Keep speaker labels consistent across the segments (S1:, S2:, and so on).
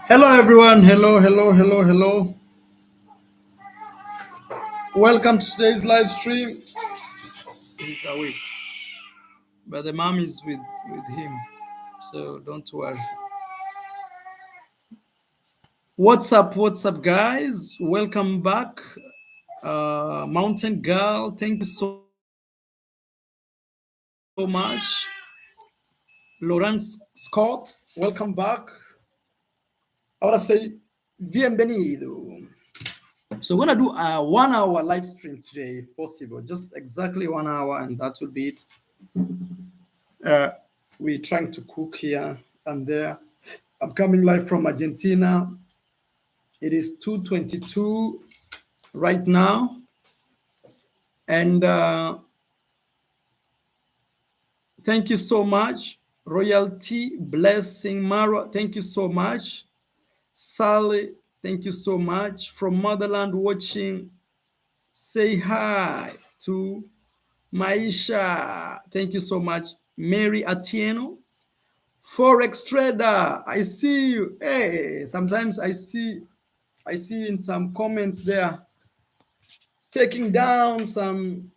S1: Hello, everyone. Hello, hello, hello, hello. Welcome to today's live stream. He's awake, but the mom is with him, so don't worry. What's up? What's up, guys? Welcome back, Mountain Girl. Thank you so much, Lawrence Scott. Welcome back. Ahora say bienvenido. So we're gonna do a 1 hour live stream today, if possible, just exactly 1 hour, and that will be it. Uh, we're trying to cook here and there. I'm coming live from Argentina. It is 2:22 right now, and thank you so much, Royalty Blessing Marwa. Thank you so much, Sally. Thank you so much from Motherland watching. Say hi to Maisha. Thank you so much, Mary Atieno. Forex trader, I see you. Hey, sometimes I see in some comments there taking down some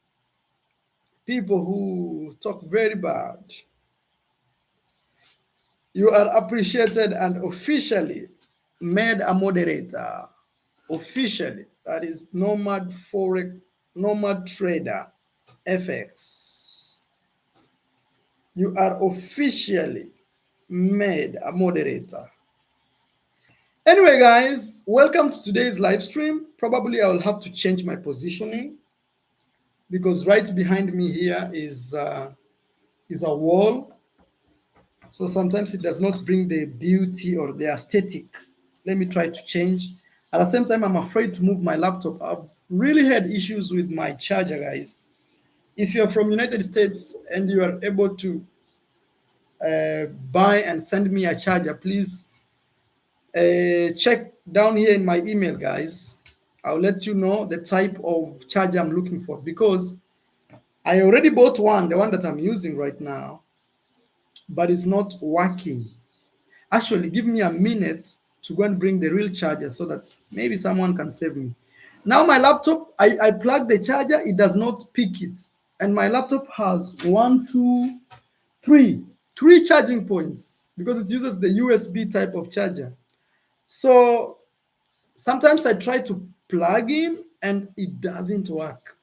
S1: people who talk very bad. You are appreciated and officially made a moderator. Officially, that is Nomad Forex, Nomad Trader FX. You are officially made a moderator. Anyway, guys, welcome to today's live stream. Probably I will have to change my positioning because right behind me here is a wall. So sometimes it does not bring the beauty or the aesthetic. Let me try to change. At the same time, I'm afraid to move my laptop. I've really had issues with my charger, guys. If you're from United States and you are able to buy and send me a charger, please check down here in my email, guys. I'll let you know the type of charger I'm looking for because I already bought one, the one that I'm using right now, but it's not working. Actually, give me a minute to go and bring the real charger so that maybe someone can save me. Now my laptop, I plug the charger, it does not pick it. And my laptop has one, two, three charging points because it uses the USB type of charger. So sometimes I try to plug in and it doesn't work.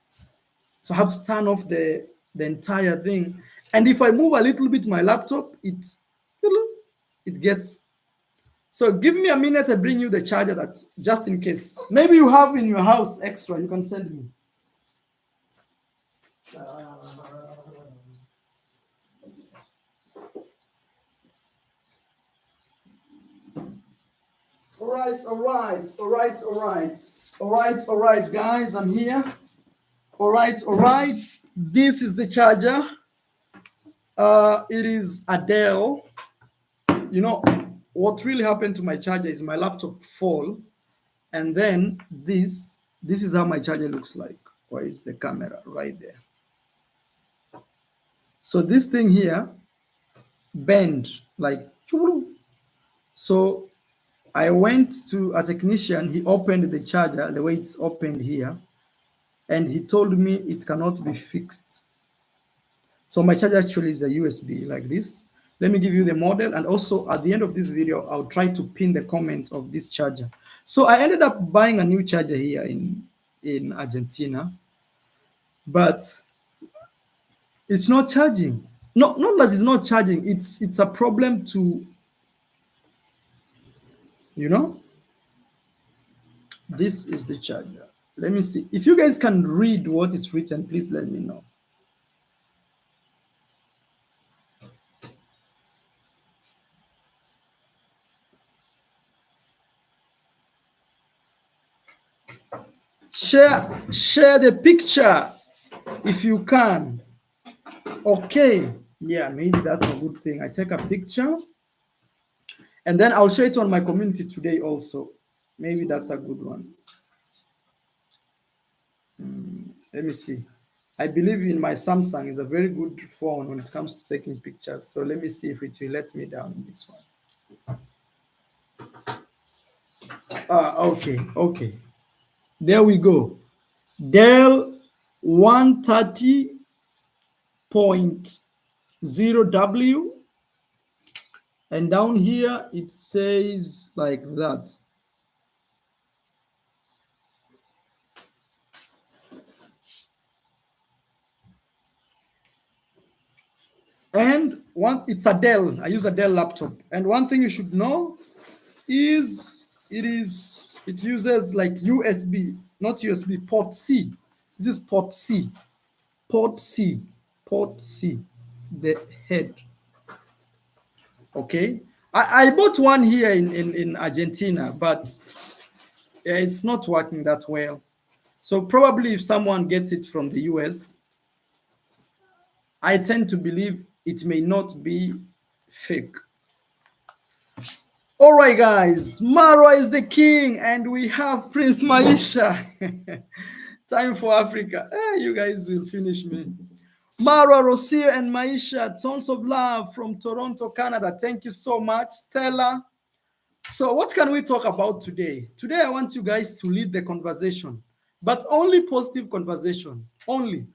S1: So I have to turn off the entire thing. And if I move a little bit my laptop, it gets. So give me a minute, I bring you the charger that just in case. Maybe you have in your house extra, you can send me. All right, guys, I'm here. All right. This is the charger. It is Adele. You know, what really happened to my charger is my laptop fall, and then this is how my charger looks like. Where is the camera? Right there. So this thing here bend like, so I went to a technician. He opened the charger the way it's opened here, and he told me it cannot be fixed. So my charger actually is a USB like this. Let me give you the model, and also at the end of this video, I'll try to pin the comment of this charger. So I ended up buying a new charger here in Argentina, but it's not charging. No, not that it's not charging. It's a problem to, you know. This is the charger. Let me see. If you guys can read what is written, please let me know. Share the picture if you can. Okay. Yeah, maybe that's a good thing. I take a picture and then I'll share it on my community today also. Maybe that's a good one. Let me see. I believe in my Samsung is a very good phone when it comes to taking pictures. So let me see if it will let me down in this one. Okay, okay. There we go. Del 130.0W, and down here it says like that. And one, it's a Dell. I use a Dell laptop. And one thing you should know is it uses like USB, not USB, port C. This is port C. Port C. Port C. The head. Okay. I bought one here in Argentina, but it's not working that well. So probably if someone gets it from the US, I tend to believe it may not be fake. All right, guys, Marwa is the king, and we have Prince Maisha. Time for Africa. You guys will finish me. Marwa, Rosia, and Maisha, tons of love from Toronto, Canada. Thank you so much, Stella. So, what can we talk about today? Today, I want you guys to lead the conversation, but only positive conversation. Only.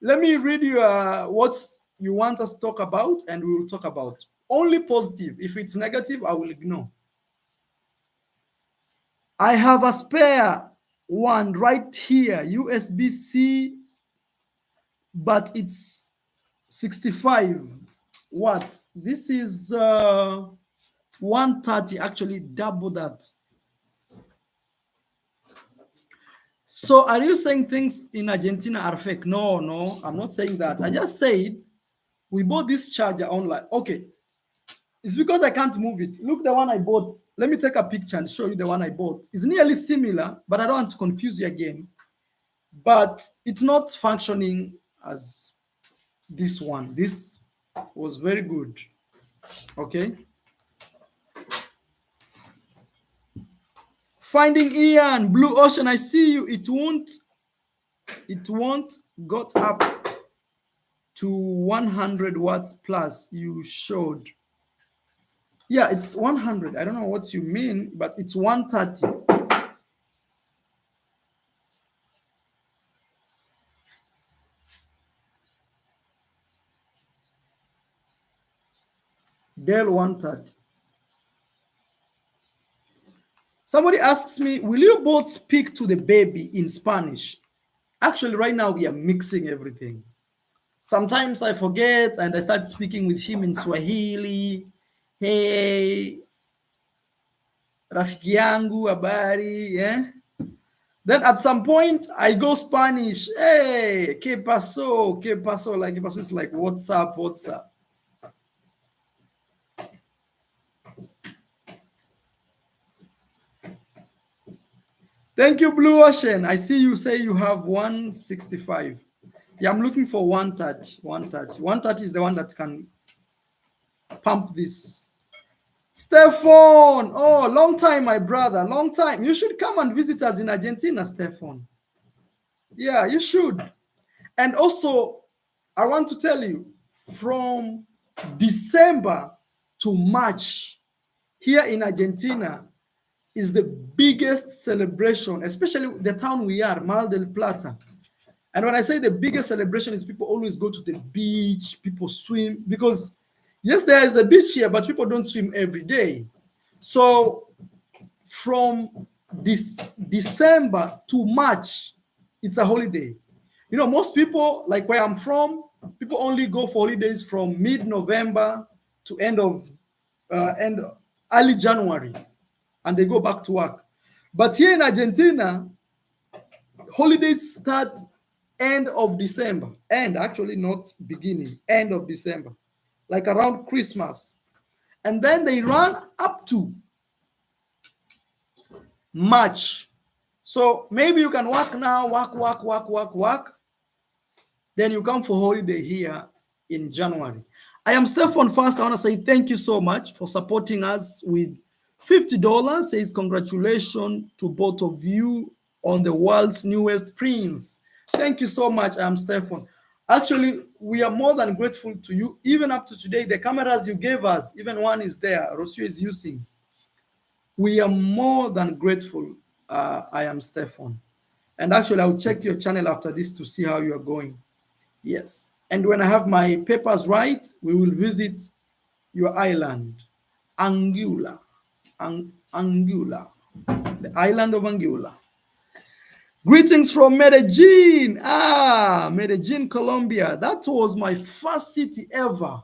S1: Let me read you what you want us to talk about, and we will talk about. Only positive. If it's negative, I will ignore. I have a spare one right here, USB-C, but it's 65 watts. This is 130, actually double that. So are you saying things in Argentina are fake? No, no, I'm not saying that. I just said we bought this charger online. Okay, it's because I can't move it. Look, the one I bought. Let me take a picture and show you the one I bought. It's nearly similar, but I don't want to confuse you again. But it's not functioning as this one. This was very good. Okay. Finding Ian, Blue Ocean, I see you. It won't got up to 100 watts plus. You showed. Yeah, it's 100. I don't know what you mean, but it's 130. Dell 130. Somebody asks me, will you both speak to the baby in Spanish? Actually, right now we are mixing everything. Sometimes I forget and I start speaking with him in Swahili. Hey, rafiki yangu, habari, yeah? Then at some point I go Spanish. Hey, ¿qué pasó? ¿Qué pasó? Like, ¿qué pasó? It's like, what's up? What's up? Thank you, Blue Ocean. I see you say you have 165. Yeah, I'm looking for 130. 130. 130 is the one that can pump this. Stefan, oh, long time, my brother, long time. You should come and visit us in Argentina, Stefan. Yeah, you should. And also, I want to tell you, from December to March, here in Argentina, is the biggest celebration, especially the town we are, Mar del Plata. And when I say the biggest celebration is people always go to the beach, people swim, because yes, there is a beach here, but people don't swim every day. So from this December to March, it's a holiday. You know, most people, like where I'm from, people only go for holidays from mid-November to end early January, and they go back to work. But here in Argentina, holidays start end of December. End, actually not beginning, end of December, like around Christmas. And then they run up to March. So maybe you can work now, work. Then you come for holiday here in January. I am Stefan First. I want to say thank you so much for supporting us with $50. Says congratulations to both of you on the world's newest prince. Thank you so much. I'm Stefan. Actually, we are more than grateful to you. Even up to today, the cameras you gave us, even one is there, Rocio is using. We are more than grateful. I am Stefan. And actually, I'll check your channel after this to see how you are going. Yes. And when I have my papers right, we will visit your island, Anguilla. Anguilla, the island of Anguilla. Greetings from Medellin. Medellin, Colombia. That was my first city ever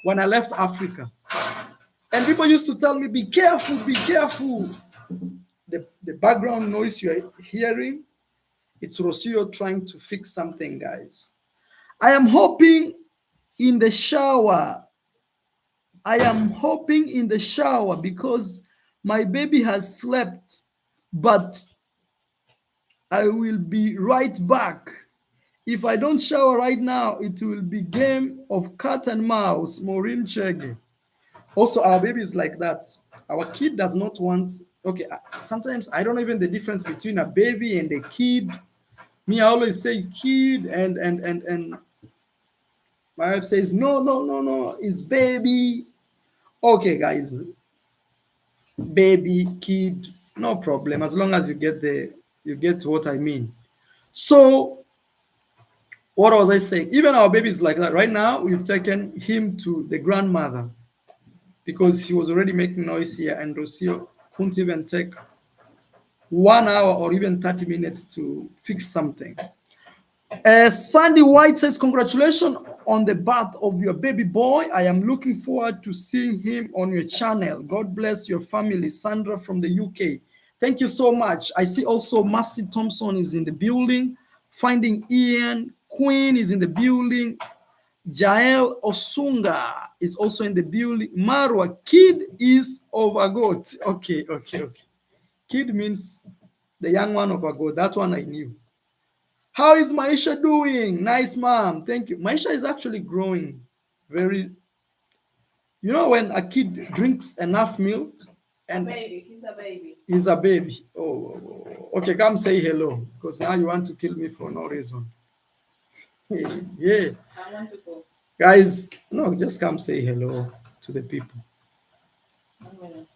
S1: when I left Africa. And people used to tell me, be careful, be careful. The background noise you're hearing, it's Rocio trying to fix something, guys. I am hopping in the shower. I am hopping in the shower because my baby has slept, but I will be right back. If I don't shower right now, it will be game of cat and mouse. Maureen Chege. Also, our baby is like that. Our kid does not want. Okay, sometimes I don't know even the difference between a baby and a kid. Me, I always say kid, and my wife says no, it's baby. Okay, guys, baby, kid, no problem as long as you get what I mean. So what was I saying? Even our baby is like that. Right now, we've taken him to the grandmother because he was already making noise here, and Rocio couldn't even take 1 hour or even 30 minutes to fix something. Sandy White says, congratulations on the birth of your baby boy. I am looking forward to seeing him on your channel. God bless your family. Sandra from the UK. Thank you so much. I see also Mercy Thompson is in the building. Finding Ian. Queen is in the building. Jael Osunga is also in the building. Marwa, kid is of a goat. Okay. Kid means the young one of a goat. That one I knew. How is Maisha doing? Nice, mom. Thank you. Maisha is actually growing very. You know, when a kid drinks enough milk and
S2: baby, he's a baby.
S1: He's a baby. Oh, okay. Come say hello because now you want to kill me for no reason. Yeah.
S2: I want to go.
S1: Guys, no, just come say hello to the people.
S2: 1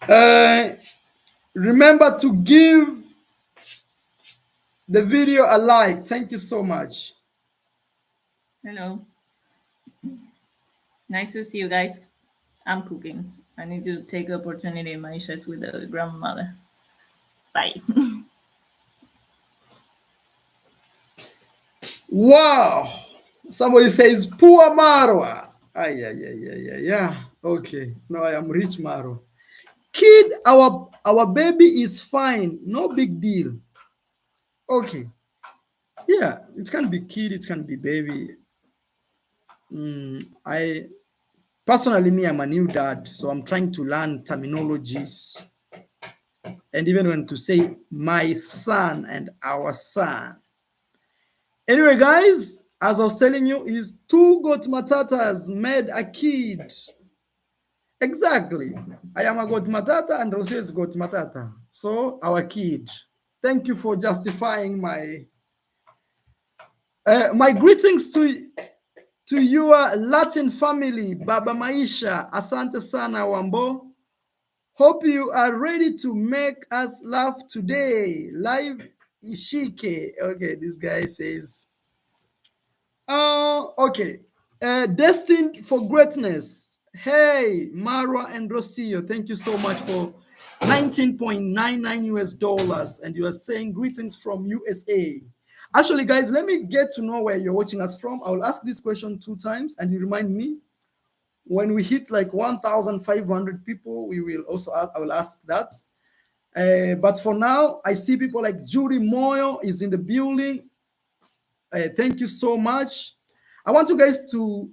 S2: minute.
S1: Remember to give the video a like. Thank you so much.
S2: Hello. Nice to see you guys. I'm cooking. I need to take the opportunity. Maisha is with the grandmother. Bye.
S1: Wow. Somebody says, poor Marwa. Yeah. Okay. No, I am rich, Marwa. Kid, our baby is fine. No big deal. Okay. Yeah, it can be kid, it can be baby. I personally, me, I'm a new dad, so I'm trying to learn terminologies. And even when to say my son and our son. Anyway, guys, as I was telling you, is two goat matatas made a kid. Exactly. I am a goat matata and Rosie is goat matata. So our kid. Thank you for justifying my greetings to your Latin family, Baba Maisha. Asante sana Wambo. Hope you are ready to make us laugh today. Live Ishike. Okay, this guy says, okay. Destined for greatness. Hey, Marwa and Rocio, thank you so much for 19.99 US dollars. And you are saying greetings from USA. Actually, guys, let me get to know where you're watching us from. I will ask this question 2 times and you remind me. When we hit like 1,500 people, we will also I will ask that. But for now, I see people like Judy Moyo is in the building. Thank you so much. I want you guys to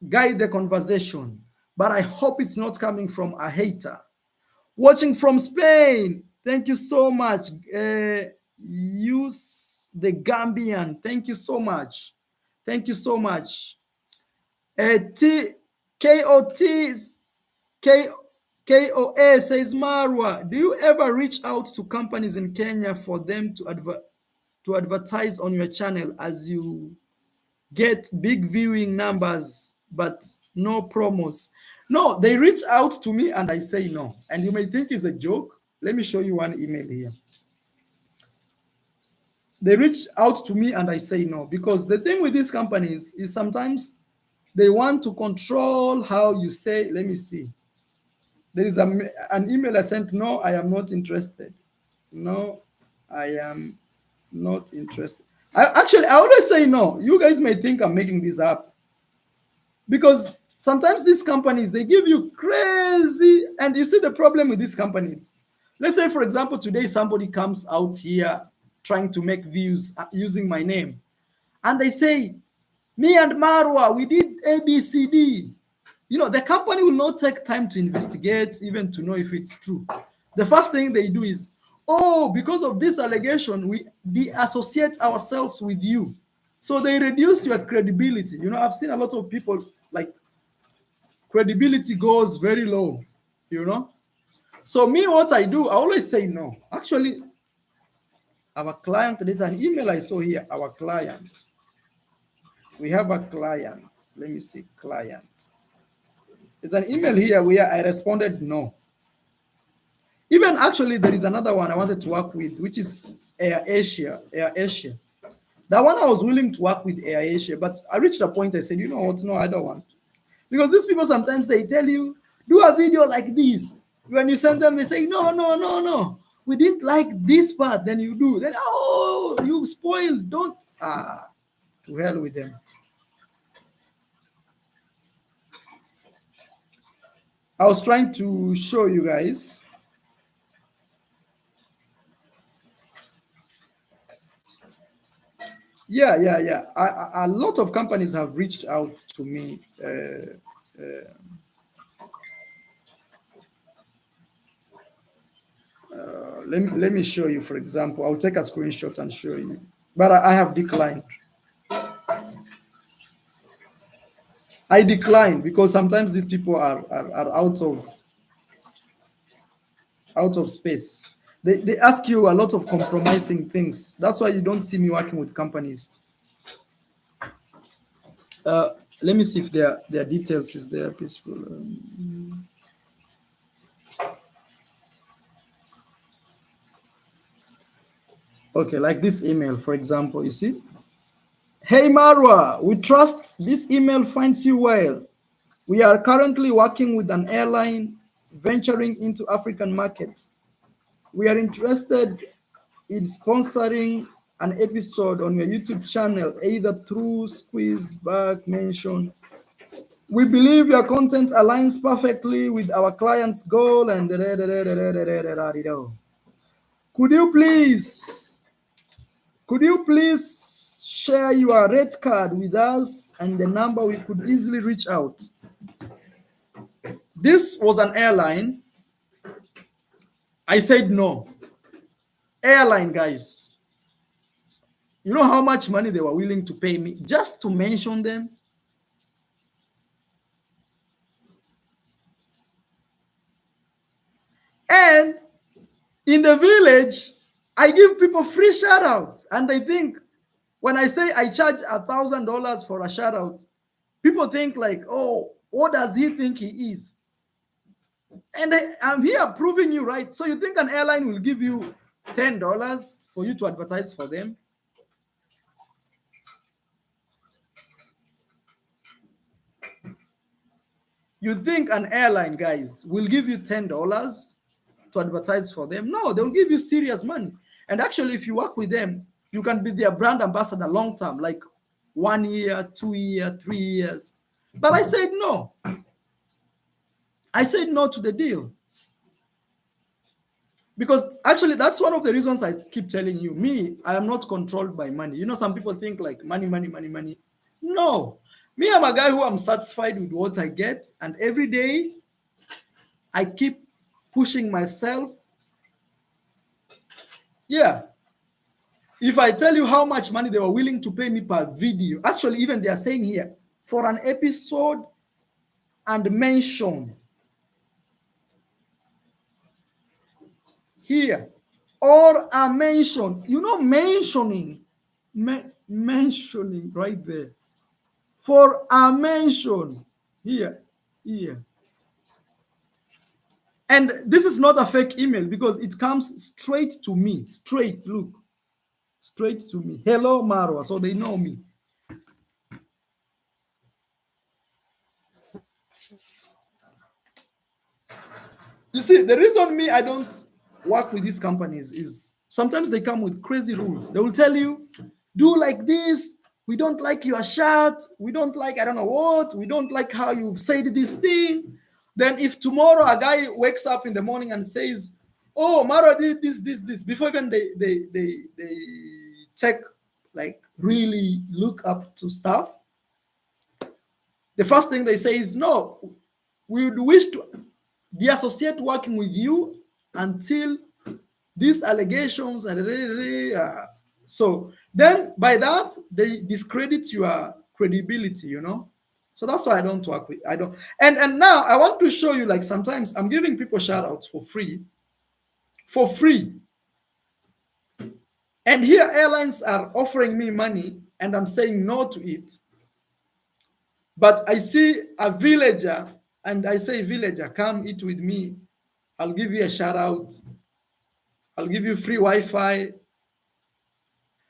S1: guide the conversation, but I hope it's not coming from a hater. Watching from Spain, thank you so much. Use the Gambian, thank you so much. Thank you so much. KOA says, Marwa, do you ever reach out to companies in Kenya for them to advertise on your channel as you get big viewing numbers but no promos? No, they reach out to me and I say no. And you may think it's a joke. Let me show you one email here. They reach out to me and I say no. Because the thing with these companies is sometimes they want to control how you say, let me see. There is an email I sent, no, I am not interested. No, I am not interested. I always say no. You guys may think I'm making this up. Because sometimes these companies, they give you crazy, and you see the problem with these companies. Let's say, for example, today somebody comes out here trying to make views using my name, and they say, me and Marwa, we did ABCD. You know, the company will not take time to investigate, even to know if it's true. The first thing they do is, oh, because of this allegation, we de-associate ourselves with you. So they reduce your credibility. You know, I've seen a lot of people, like, credibility goes very low, you know. So me, what I do, I always say no. Actually, our client, there's an email I saw here, our client. We have a client. Let me see, client. There's an email here where I responded no. Even actually, there is another one I wanted to work with, which is Air Asia. Air Asia. That one I was willing to work with Air Asia, but I reached a point I said, you know what? No, I don't want. Because these people sometimes they tell you, do a video like this. When you send them, they say, no, no, no, no. We didn't like this part. Then you do. Then, oh, you spoiled. Don't. To hell with them. I was trying to show you guys. Yeah, yeah, yeah. A lot of companies have reached out to me. Let me show you, for example. I'll take a screenshot and show you. But I have declined. I decline because sometimes these people are out of space. They ask you a lot of compromising things. That's why you don't see me working with companies. Let me see if their details is there, peaceful. Okay, like this email, for example, you see? Hey Marwa, we trust this email finds you well. We are currently working with an airline venturing into African markets. We are interested in sponsoring an episode on your YouTube channel, either through squeeze back mention. We believe your content aligns perfectly with our client's goal and could you please share your rate card with us and the number we could easily reach out? This was an airline. I said no. Airline guys. You know how much money they were willing to pay me just to mention them? And in the village, I give people free shout outs. And they think when I say I charge $1,000 for a shout out, people think like, oh, what does he think he is? And I'm here proving you right. So you think an airline will give you $10 for you to advertise for them? You think an airline, guys, will give you $10 to advertise for them? No, they'll give you serious money. And actually, if you work with them, you can be their brand ambassador long term, like 1 year, 2 years, 3 years. But I said no. I said no to the deal. Because actually, that's one of the reasons I keep telling you, me, I am not controlled by money. You know, some people think like money, money, money, money. No. Me, I'm a guy who I'm satisfied with what I get. And every day, I keep pushing myself. Yeah. If I tell you how much money they were willing to pay me per video, actually, even they are saying here, for an episode and mention here, or a mention, you know, mentioning right there, for a mention here, And this is not a fake email because it comes straight to me. Straight, look. Straight to me. Hello, Marwa. So they know me. You see, the reason me I don't work with these companies is sometimes they come with crazy rules. They will tell you, do like this. We don't like your shirt. We don't like, I don't know what. We don't like how you've said this thing. Then if tomorrow a guy wakes up in the morning and says, oh, Mara did this, before even they take, like, really look up to stuff, the first thing they say is, no, we would wish to deassociate working with you until these allegations are. So then by that they discredit your credibility, you know. So that's why I don't work with, I don't. And now I want to show you, like, sometimes I'm giving people shout outs for free, and here airlines are offering me money and I'm saying no to it. But I see a villager and I say, villager, come eat with me, I'll give you a shout out, I'll give you free Wi-Fi.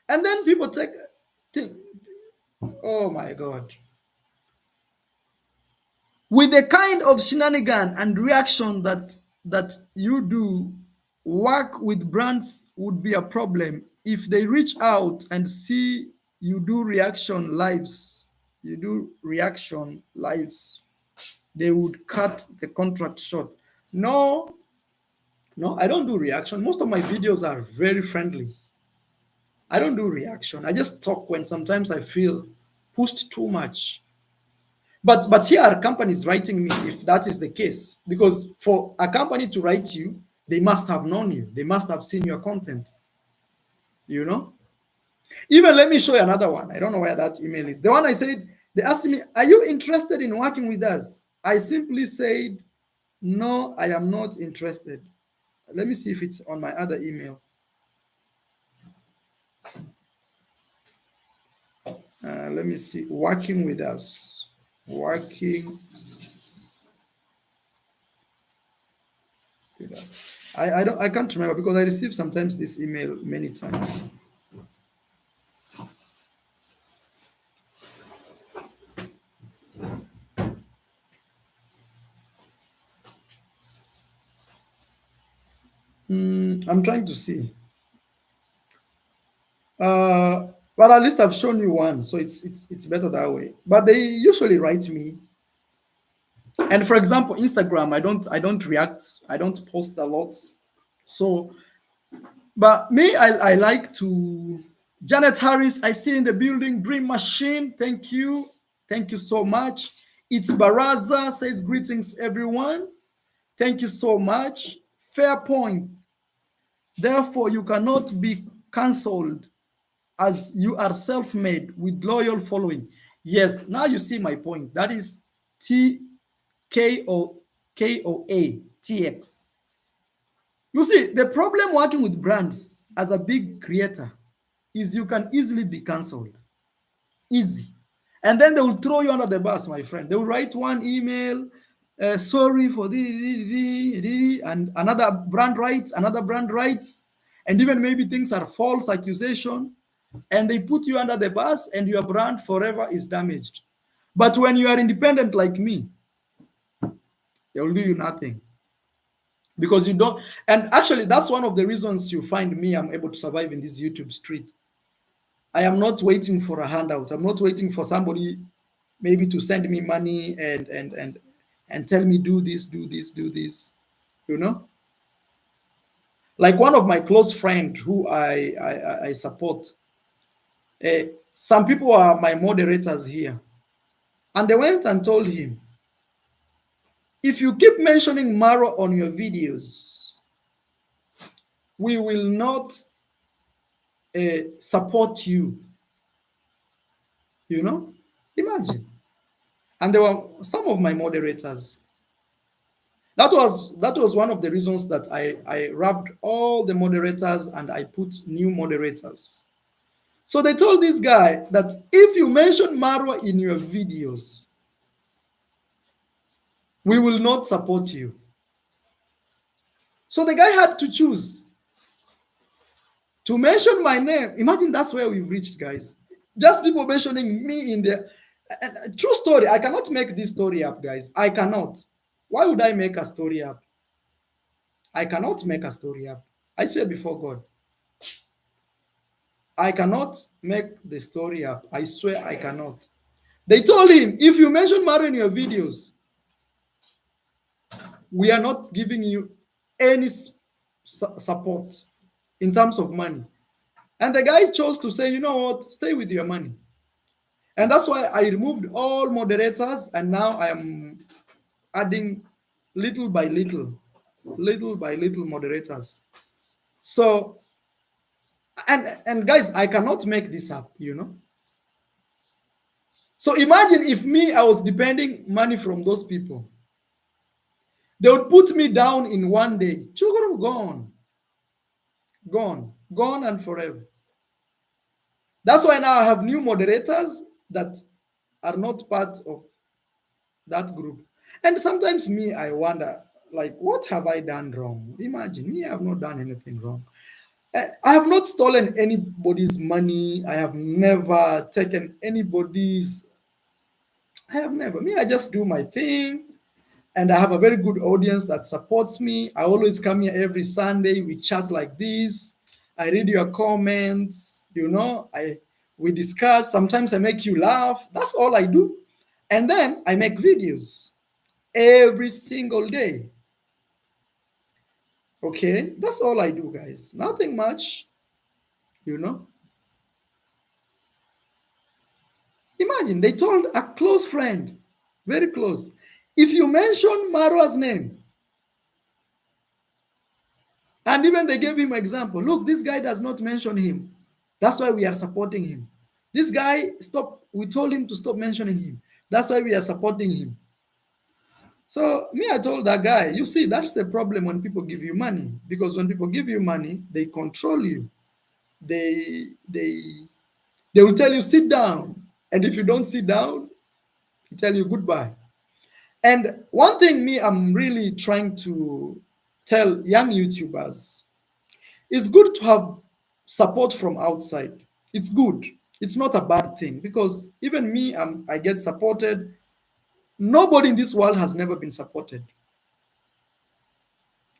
S1: And then people think, oh my God. With the kind of shenanigan and reaction that you do, work with brands would be a problem if they reach out and see you do reaction lives. They would cut the contract short. No, I don't do reaction. Most of my videos are very friendly. I don't do reaction. I just talk when sometimes I feel pushed too much. But here are companies writing me if that is the case. Because for a company to write you, they must have known you. They must have seen your content. You know? Even let me show you another one. I don't know where that email is. The one I said, they asked me, are you interested in working with us? I simply said, no, I am not interested. Let me see if it's on my other email. Let me see. Working with us. Working with us. I can't remember because I receive sometimes this email many times. I'm trying to see. But at least I've shown you one, so it's better that way. But they usually write me. And for example, Instagram, I don't react, I don't post a lot. So, but me, I like to. Janet Harris, I see in the building. Dream Machine, thank you so much. It's Baraza says greetings everyone. Thank you so much. Fair point. Therefore, you cannot be cancelled as you are self-made with loyal following. Yes, now you see my point. That is TKOA TX. You see, the problem working with brands as a big creator is you can easily be cancelled. Easy. And then they will throw you under the bus, my friend. They will write one email, sorry for the, and another brand writes, and even maybe things are false accusation, and they put you under the bus and your brand forever is damaged. But when you are independent like me, they will do you nothing because you don't. And actually, that's one of the reasons you find me, I'm able to survive in this YouTube street. I am not waiting for a handout. I'm not waiting for somebody maybe to send me money and tell me do this. You know, like one of my close friend who I support. Some people are my moderators here, and they went and told him, if you keep mentioning Marwa on your videos, we will not support you. You know, imagine. And there were some of my moderators. That was one of the reasons that I wrapped all the moderators and I put new moderators. So they told this guy that if you mention Marwa in your videos, we will not support you. So the guy had to choose to mention my name. Imagine that's where we've reached, guys. Just people mentioning me in there. And true story, I cannot make this story up, guys. I cannot. Why would I make a story up? I cannot make a story up. I swear before God. I cannot make the story up. I swear I cannot. They told him, if you mention Marwa in your videos, we are not giving you any support in terms of money. And the guy chose to say, you know what, stay with your money. And that's why I removed all moderators, and now I am adding little by little moderators. So, and guys, I cannot make this up, you know. So imagine if me, I was depending money from those people. They would put me down in one day. Gone. Gone and forever. That's why now I have new moderators that are not part of that group. And sometimes me, I wonder, like, what have I done wrong? Imagine me, I have not done anything wrong. I have not stolen anybody's money. I have never taken anybody's. I have never. Me, I just do my thing. And I have a very good audience that supports me. I always come here every Sunday. We chat like this. I read your comments. You know, we discuss. Sometimes I make you laugh. That's all I do. And then I make videos every single day. Okay, that's all I do, guys. Nothing much, you know. Imagine they told a close friend, very close, if you mention Marwa's name, and even they gave him an example. Look, this guy does not mention him. That's why we are supporting him. This guy, we told him to stop mentioning him. That's why we are supporting him. So me, I told that guy, you see, that's the problem when people give you money. Because when people give you money, they control you. They will tell you, sit down. And if you don't sit down, they tell you goodbye. And one thing me, I'm really trying to tell young YouTubers, it's good to have support from outside. It's good. It's not a bad thing because even me, I get supported. Nobody in this world has never been supported.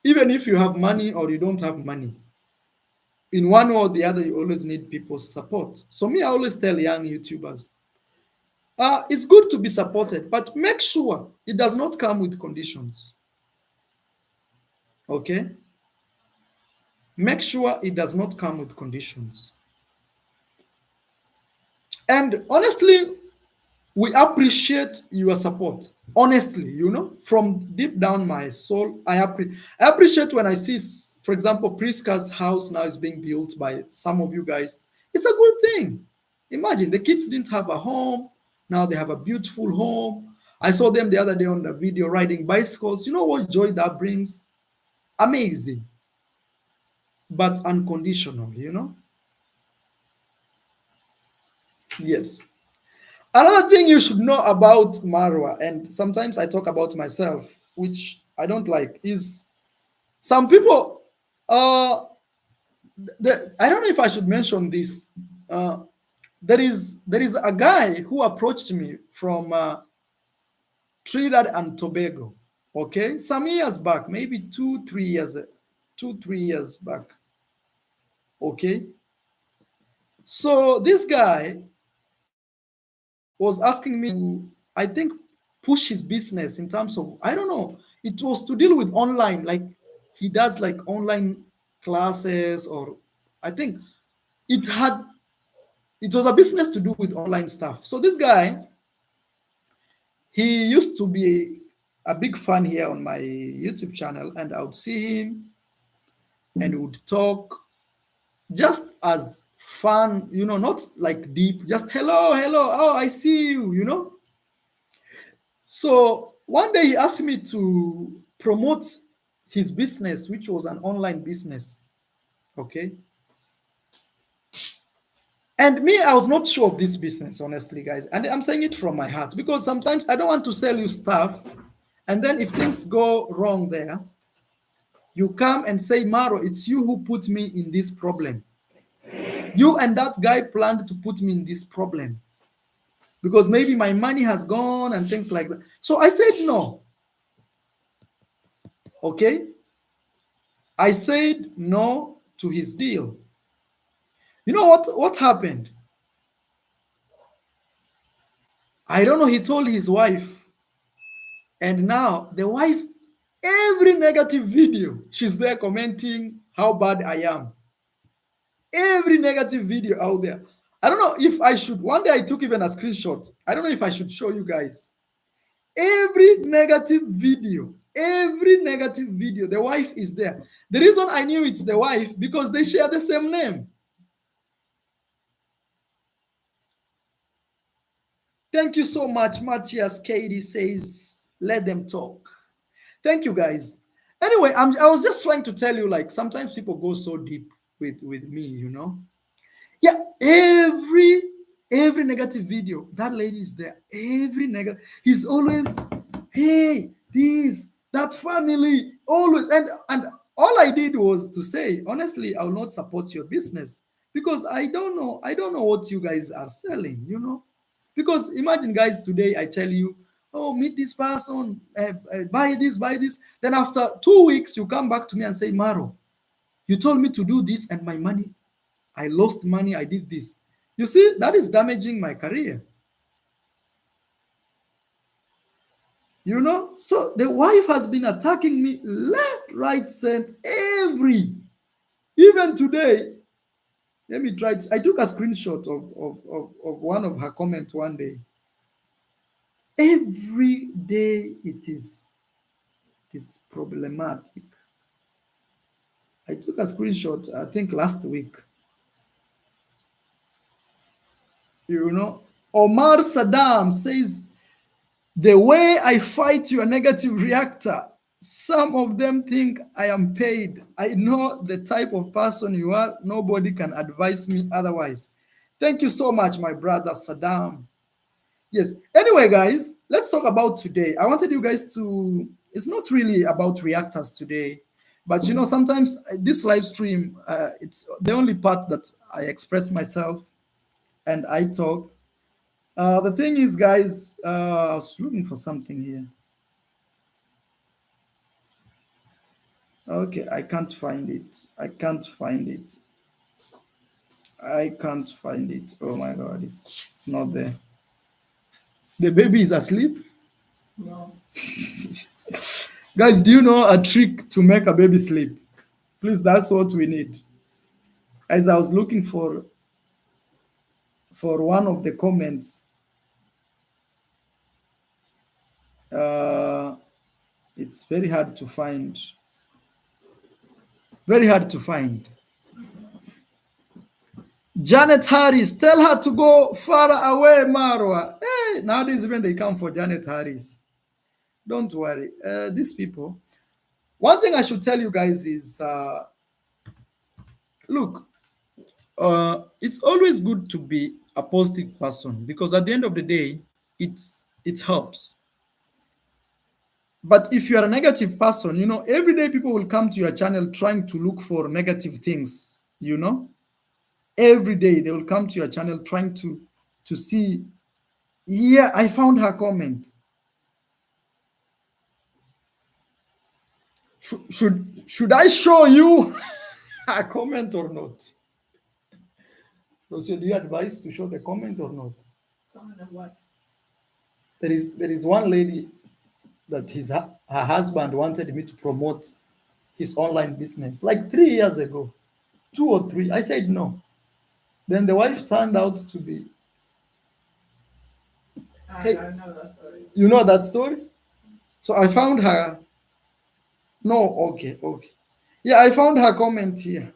S1: Even if you have money or you don't have money, in one way or the other, you always need people's support. So me, I always tell young YouTubers, it's good to be supported, but make sure it does not come with conditions. Okay? Make sure it does not come with conditions. And honestly, we appreciate your support. Honestly, you know, from deep down my soul, I appreciate when I see, for example, Priska's house now is being built by some of you guys. It's a good thing. Imagine the kids didn't have a home. Now they have a beautiful home. I saw them the other day on the video riding bicycles. You know what joy that brings? Amazing. But unconditional, you know? Yes. Another thing you should know about Marwa, and sometimes I talk about myself, which I don't like, is some people, I don't know if I should mention this. There is a guy who approached me from Trinidad and Tobago, okay, some years back, maybe 2 3 years back, okay. So this guy was asking me to, I think, push his business in terms of, I don't know, it was to deal with online, like he does like online classes, or I think it was a business to do with online stuff. So this guy, he used to be a big fan here on my YouTube channel, and I would see him and we would talk just as fun, you know, not like deep, just hello, oh, I see you, you know. So one day he asked me to promote his business, which was an online business. Okay. And me, I was not sure of this business, honestly, guys. And I'm saying it from my heart because sometimes I don't want to sell you stuff. And then if things go wrong there, You come and say, Maro, it's you who put me in this problem. You and that guy planned to put me in this problem because maybe my money has gone and things like that. So I said no. Okay? I said no to his deal. You know what happened? I don't know. He told his wife, and now the wife, every negative video, she's there commenting how bad I am. Every negative video out there. I don't know if I should. One day I took even a screenshot. I don't know if I should show you guys. Every negative video, the wife is there. The reason I knew it's the wife because they share the same name. Thank you so much. Matthias Katie says, let them talk. Thank you, guys. Anyway, I was just trying to tell you, like, sometimes people go so deep with me, you know. Yeah, every negative video, that lady is there. Every negative, he's always, hey, this, that family, always. And all I did was to say, honestly, I will not support your business because I don't know what you guys are selling, you know. Because imagine, guys, today I tell you, oh, meet this person, buy this, buy this. Then after 2 weeks, you come back to me and say, Maro, you told me to do this and my money, I lost money, I did this. You see, that is damaging my career. You know, so the wife has been attacking me left, right, center, even today. Let me try. I took a screenshot of one of her comments one day. Every day it is problematic. I took a screenshot, I think last week. You know, Omar Saddam says, the way I fight your negative reactor, some of them think I am paid. I know the type of person you are. Nobody can advise me otherwise. Thank you so much, my brother Saddam. Yes. Anyway, guys, let's talk about today. I wanted you guys to, it's not really about reactors today, but you know, sometimes this live stream, it's the only part that I express myself and I talk. The thing is, guys, I was looking for something here. Okay, I can't find it. I can't find it. I can't find it. Oh my God, it's not there. The baby is asleep.
S2: No.
S1: Guys, do you know a trick to make a baby sleep? Please, that's what we need. As I was looking for one of the comments, it's very hard to find. Very hard to find. Janet Harris, tell her to go far away, Marwa. Hey, nowadays even they come for Janet Harris. Don't worry. These people. One thing I should tell you guys is, look, it's always good to be a positive person because at the end of the day, it helps. But if you are a negative person, you know, every day people will come to your channel trying to look for negative things, you know. Every day they will come to your channel trying to see, yeah, I found her comment. Should I show you a comment or not? So do you advise to show the comment or not?
S2: Comment of what?
S1: There is one lady that her husband wanted me to promote his online business like 3 years ago, 2 or 3. I said no. Then the wife turned out to be.
S2: I know that story.
S1: You know that story? So I found her. No, okay. Yeah, I found her comment here.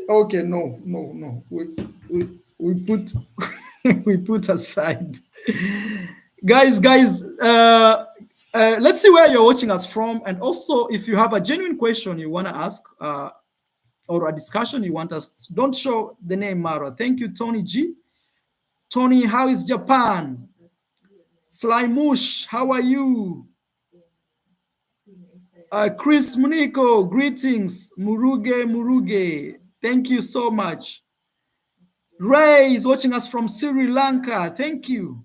S1: Okay, no. We put we put aside. Guys, let's see where you're watching us from, and also if you have a genuine question you want to ask or a discussion you want us to, don't show the name Mara. Thank you, Tony G. Tony, how is Japan? Slymush, how are you? Chris Muniko, greetings. Muruge, Muruge. Thank you so much. Ray is watching us from Sri Lanka. Thank you.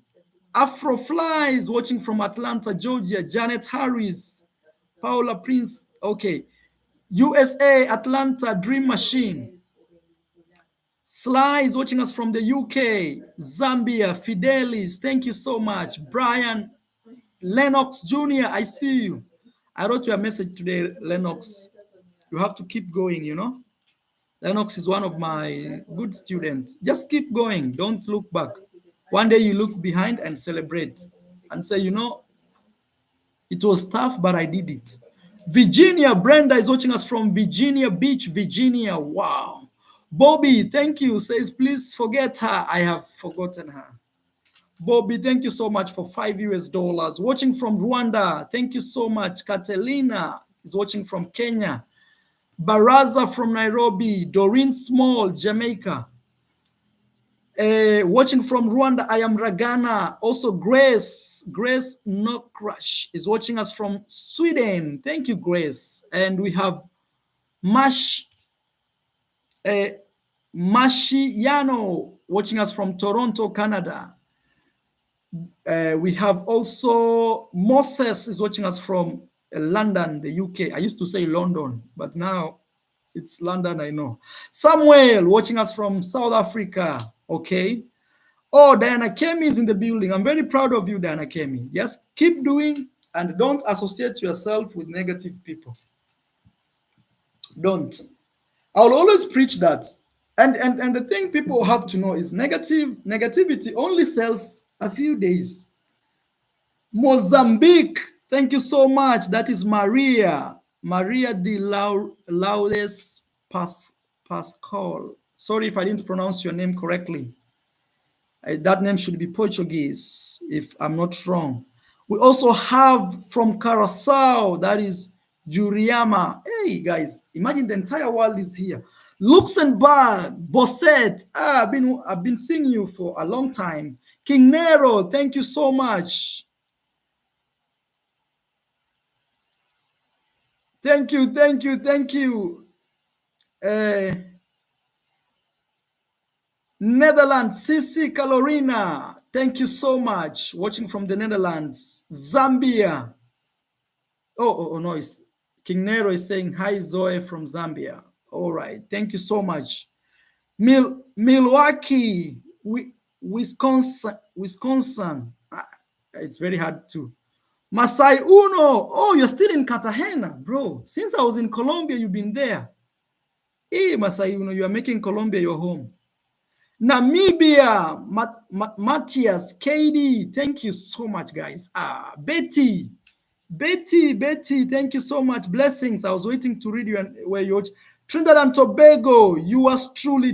S1: Afrofly is watching from Atlanta, Georgia. Janet Harris. Paula Prince. Okay. USA, Atlanta, Dream Machine. Sly is watching us from the UK. Zambia, Fidelis. Thank you so much. Brian Lennox Jr., I see you. I wrote you a message today, Lennox. You have to keep going, you know. Lennox is one of my good students. Just keep going. Don't look back. One day you look behind and celebrate and say, you know, it was tough, but I did it. Virginia, Brenda is watching us from Virginia Beach, Virginia. Wow. Bobby, thank you. Says, please forget her. I have forgotten her. Bobby, thank you so much for $5 US. Watching from Rwanda. Thank you so much. Catalina is watching from Kenya. Baraza from Nairobi. Doreen Small, Jamaica. Watching from Rwanda, I am Ragana. Also, Grace No Crush is watching us from Sweden. Thank you, Grace. And we have Mashiano watching us from Toronto, Canada. We have also Moses is watching us from London, the UK. I used to say London, but now it's London, I know. Samuel watching us from South Africa. Okay. Oh, Diana Kemi is in the building. I'm very proud of you, Diana Kemi. Yes, keep doing and don't associate yourself with negative people. Don't. I'll always preach that. And the thing people have to know is negativity only sells a few days. Mozambique, thank you so much. That is Maria de Laudes Pascal. Sorry if I didn't pronounce your name correctly. That name should be Portuguese, if I'm not wrong. We also have from Curacao, that is Juriama. Hey, guys, imagine the entire world is here. Luxembourg, Bosset. I've been seeing you for a long time. King Nero, thank you so much. Thank you. Netherlands, Sisi Calorina, thank you so much. Watching from the Netherlands. Zambia. Oh no, King Nero is saying hi, Zoe from Zambia. All right, thank you so much. Milwaukee, Wisconsin. It's very hard to. Masai Uno. Oh, you're still in Cartagena, bro. Since I was in Colombia, you've been there. Hey, Masai Uno, you are making Colombia your home. Namibia, Matthias, KD, thank you so much, guys. Betty, thank you so much. Blessings. I was waiting to read you and where you watch. Trinidad and Tobago, yours truly,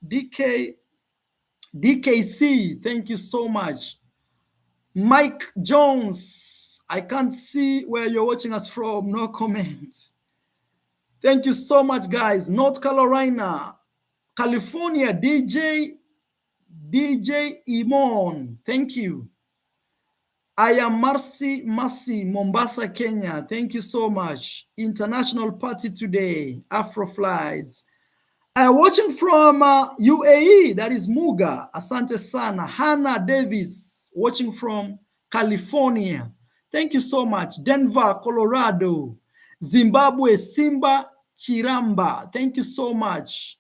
S1: DKC, thank you so much. Mike Jones, I can't see where you're watching us from. No comments. Thank you so much, guys. North Carolina, California, DJ Imon, thank you. I am Marcy, Mombasa, Kenya. Thank you so much. International party today, Afroflies. Watching from UAE, that is Muga, Asante Sana. Hannah Davis, watching from California. Thank you so much. Denver, Colorado. Zimbabwe, Simba Chiramba. Thank you so much.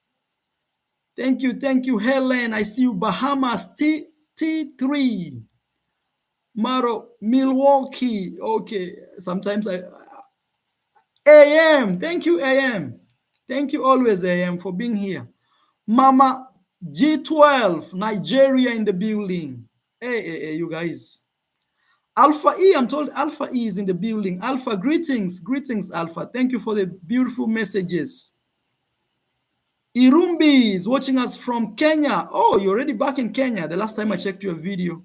S1: Thank you, Helen. I see you, Bahamas, T3. Maro, Milwaukee. Okay, sometimes AM. Thank you, AM. Thank you always, AM, for being here. Mama G12, Nigeria in the building. Hey, you guys. Alpha E, I'm told Alpha E is in the building. Alpha, greetings, Alpha. Thank you for the beautiful messages. Irumbi is watching us from Kenya. Oh, you're already back in Kenya. The last time I checked your video.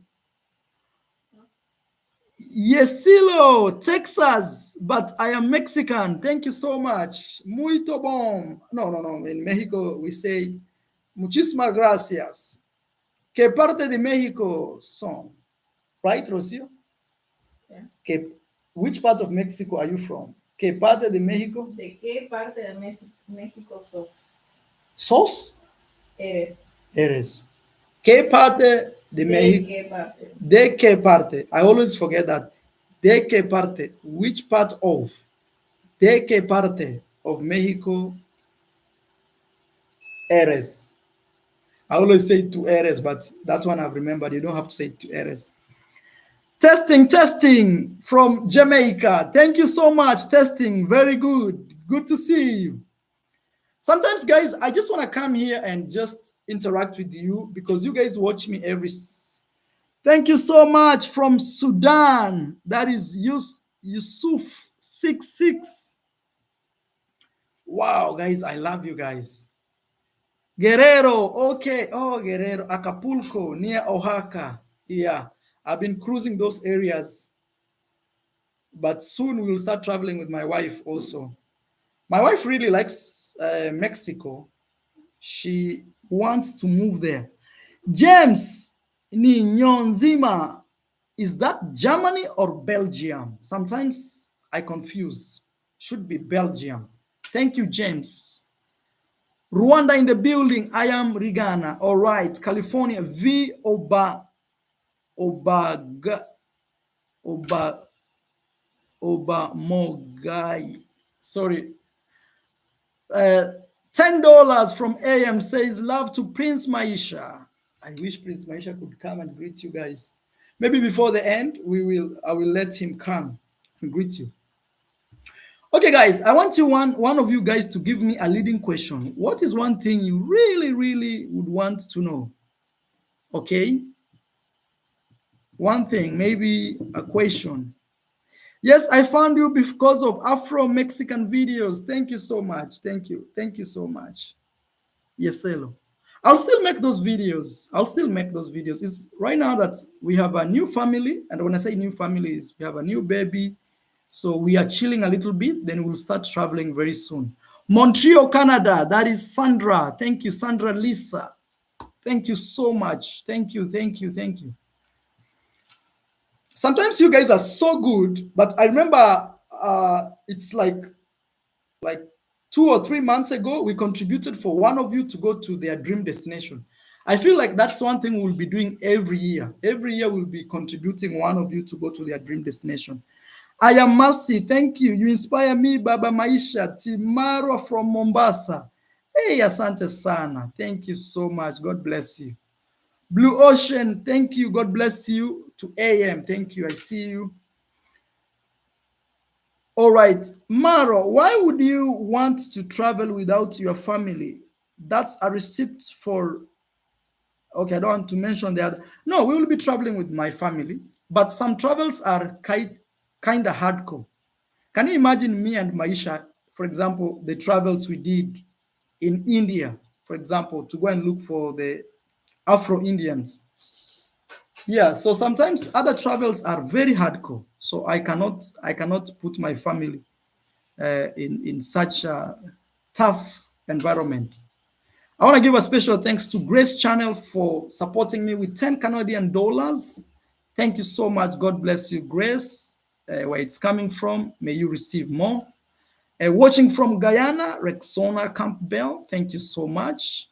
S1: Yesilo, Texas, but I am Mexican. Thank you so much. Muito bom. No. In Mexico, we say muchísimas gracias. ¿Qué parte de México son? Right, Rocio?
S2: Yeah.
S1: Which part of Mexico are you from? ¿Qué parte de México?
S2: ¿De qué parte de México sos?
S1: ¿Sos?
S2: Eres.
S1: Eres. ¿Qué parte de México?
S2: ¿De qué parte?
S1: ¿De qué parte? I always forget that. ¿De qué parte? Which part of? ¿De qué parte of Mexico eres? I always say tu eres, but that one I've remembered. You don't have to say tu eres. Testing, testing from Jamaica. Thank you so much. Testing. Very good. Good to see you. Sometimes, guys, I just want to come here and just interact with you because you guys watch me every. Thank you so much from Sudan. That is Yusuf66. Wow, guys, I love you guys. Guerrero, okay. Oh, Guerrero, Acapulco, near Oaxaca. Yeah, I've been cruising those areas, but soon we will start traveling with my wife also. My wife really likes Mexico. She wants to move there. James Ninyonzima, is that Germany or Belgium? Sometimes I confuse. Should be Belgium. Thank you, James. Rwanda in the building. I am Rigana. All right. California. V Obaga Oba Obamogai. Sorry. Uh, $10 from AM says love to Prince Maisha. I wish Prince Maisha could come and greet you guys. Maybe before the end, I will let him come and greet you. Okay, guys, I want one of you guys to give me a leading question. What is one thing you really, really would want to know? Okay? One thing, maybe a question. Yes, I found you because of Afro-Mexican videos. Thank you so much. Thank you. Thank you so much. Yes, hello. I'll still make those videos. It's right now that we have a new family. And when I say new family, is we have a new baby. So we are chilling a little bit. Then we'll start traveling very soon. Montreal, Canada. That is Sandra. Thank you, Sandra Lisa. Thank you so much. Thank you, thank you, thank you. Sometimes you guys are so good, but I remember it's like 2 or 3 months ago, we contributed for one of you to go to their dream destination. I feel like that's one thing we'll be doing every year. Every year we'll be contributing one of you to go to their dream destination. I am Mercy. Thank you. You inspire me, Baba Maisha. Marwa from Mombasa. Hey, asante sana. Thank you so much. God bless you. Blue Ocean, thank you. God bless you. To AM, thank you. I see you. All right, Maro, why would you want to travel without your family? That's a receipt for. Okay, I don't want to mention that. No, we will be traveling with my family, but some travels are kind of hardcore. Can you imagine me and Maisha, for example, the travels we did in India, for example, to go and look for the Afro Indians? Yeah, so sometimes other travels are very hardcore. So I cannot put my family in such a tough environment. I want to give a special thanks to Grace Channel for supporting me with 10 Canadian dollars. Thank you so much. God bless you, Grace. Where it's coming from, may you receive more. Watching from Guyana, Rexona Campbell, thank you so much.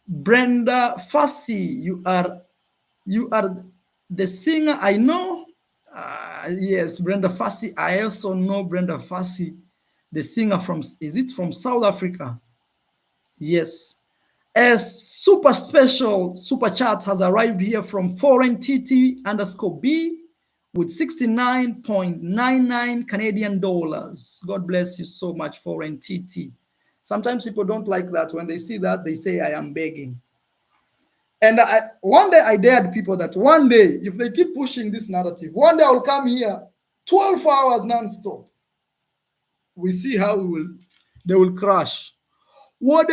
S1: Brenda Fassi, you are the singer I know. Yes, Brenda Fassi. I also know Brenda Fassi, the singer from South Africa? Yes. A super special super chat has arrived here from foreign TT_B with 69.99 Canadian dollars. God bless you so much, foreign TT. Sometimes people don't like that. When they see that, they say, I am begging. And one day I dared people that one day, if they keep pushing this narrative, one day I'll come here 12 hours non-stop. We see how they will crash. Word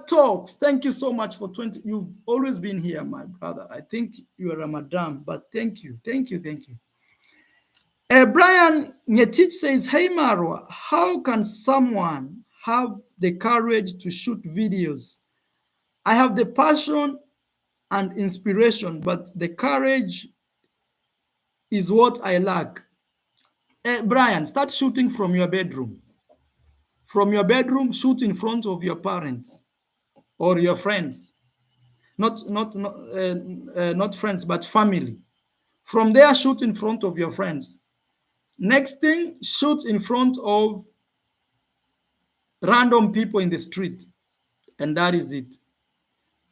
S1: Talks, thank you so much for 20. You've always been here, my brother. I think you are a madam, but thank you. Brian Ngetich says, hey, Marwa, how can someone have the courage to shoot videos I have the passion and inspiration, but the courage is what I lack. Brian, start shooting from your bedroom. From your bedroom, shoot in front of your parents or your friends. Not friends, but family. From there, shoot in front of your friends. Next thing, shoot in front of random people in the street, and that is it.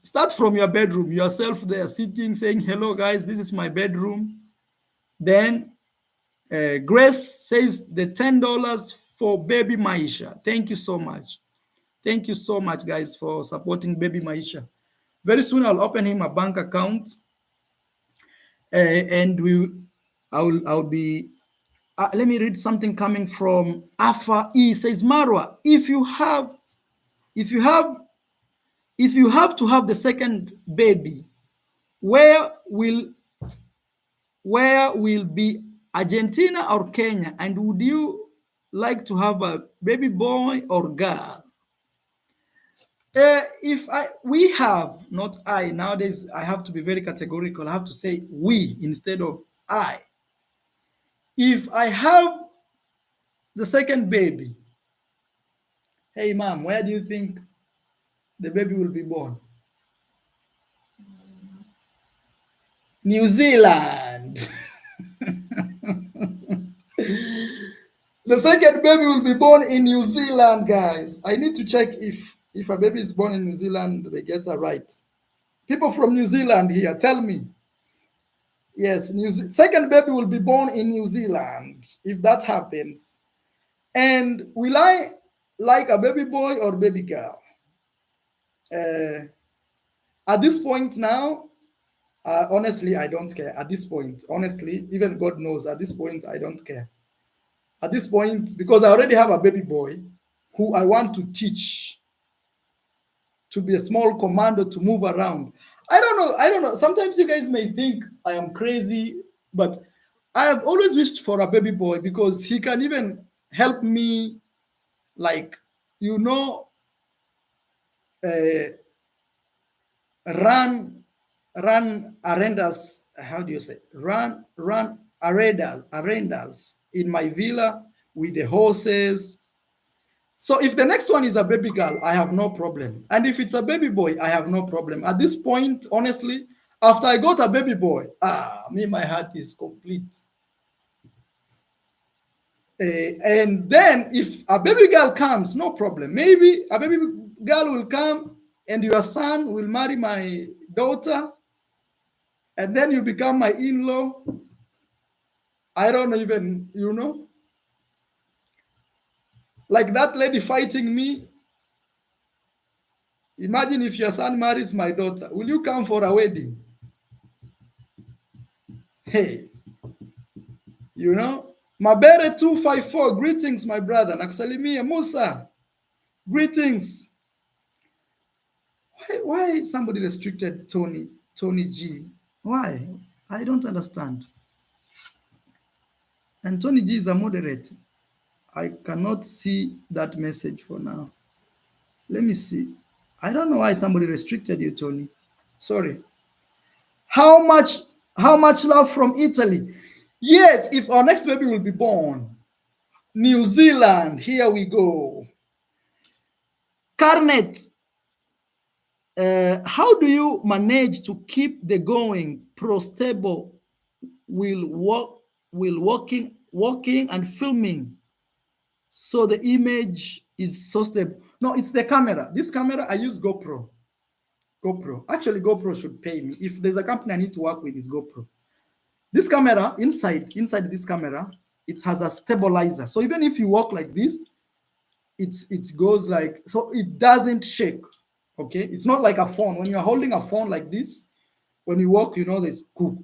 S1: Start from your bedroom, yourself there sitting, saying, "Hello, guys, this is my bedroom." Then Grace says the $10 for baby Maisha. Thank you so much. Thank you so much, guys, for supporting baby Maisha. Very soon, I'll open him a bank account, and I'll be. Let me read something coming from Afa E. Says, Marwa, if you have to have the second baby, where will be Argentina or Kenya? And would you like to have a baby boy or girl? We have, not I. Nowadays, I have to be very categorical. I have to say we instead of I. If I have the second baby, hey, mom, where do you think the baby will be born? New Zealand. The second baby will be born in New Zealand, guys. I need to check if a baby is born in New Zealand, they get it right. People from New Zealand here, tell me. Yes, second baby will be born in New Zealand if that happens. And will I like a baby boy or baby girl? At this point now, honestly, I don't care. At this point, honestly, even God knows, at this point, I don't care. At this point, because I already have a baby boy who I want to teach to be a small commando to move around. I don't know. Sometimes you guys may think I am crazy, but I have always wished for a baby boy because he can even help me, like, you know, uh, run arendas. How do you say? Run arendas in my villa with the horses. So if the next one is a baby girl, I have no problem. And if it's a baby boy, I have no problem. At this point, honestly, after I got a baby boy, my heart is complete. And then if a baby girl comes, no problem. Maybe a baby girl will come and your son will marry my daughter, and then you become my in-law. I don't even, like that lady fighting me. Imagine if your son marries my daughter. Will you come for a wedding? Hey, Mabere 254, greetings, my brother. Naksalimia Musa, greetings. Why somebody restricted Tony G? Why? I don't understand. And Tony G is a moderator. I cannot see that message for now. Let me see. I don't know why somebody restricted you, Tony. Sorry. How much love from Italy? Yes, if our next baby will be born. New Zealand, here we go. Carnet, how do you manage to keep the going pro stable while walking and filming so the image is so stable? No, it's the camera. This camera, I use GoPro. Actually, GoPro should pay me. If there's a company I need to work with, it's GoPro. This camera, inside this camera, it has a stabilizer. So even if you walk like this, it goes like, so it doesn't shake. Okay, it's not like a phone. When you're holding a phone like this, when you walk, there's cool.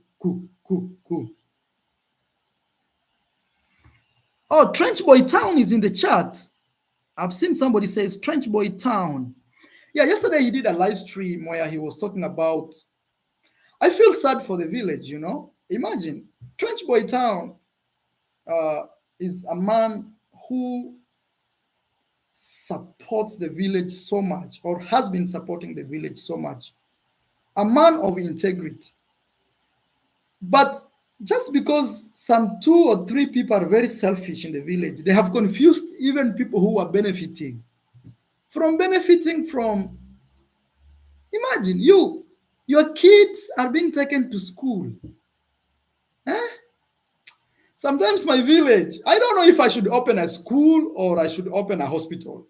S1: Oh, Trench Boy Town is in the chat. I've seen somebody says Trench Boy Town. Yeah, yesterday he did a live stream where he was talking about, I feel sad for the village, Imagine, Trench Boy Town is a man who supports the village so much, or has been supporting the village so much. A man of integrity. But just because some 2 or 3 people are very selfish in the village, they have confused even people who are benefiting. From imagine your kids are being taken to school. Eh? Sometimes my village, I don't know if I should open a school or I should open a hospital.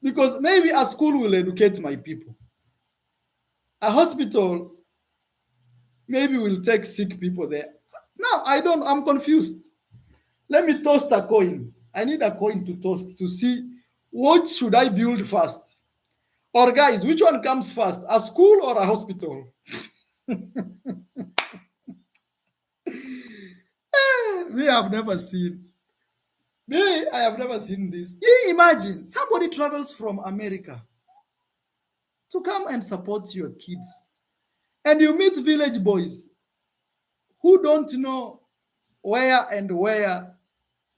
S1: Because maybe a school will educate my people. A hospital maybe will take sick people there. Now I'm confused. Let me toast a coin. I need a coin to toast to see what should I build first. Or guys, which one comes first? A school or a hospital? Me, I've never seen. Me, I have never seen this. Imagine somebody travels from America to come and support your kids. And you meet village boys who don't know where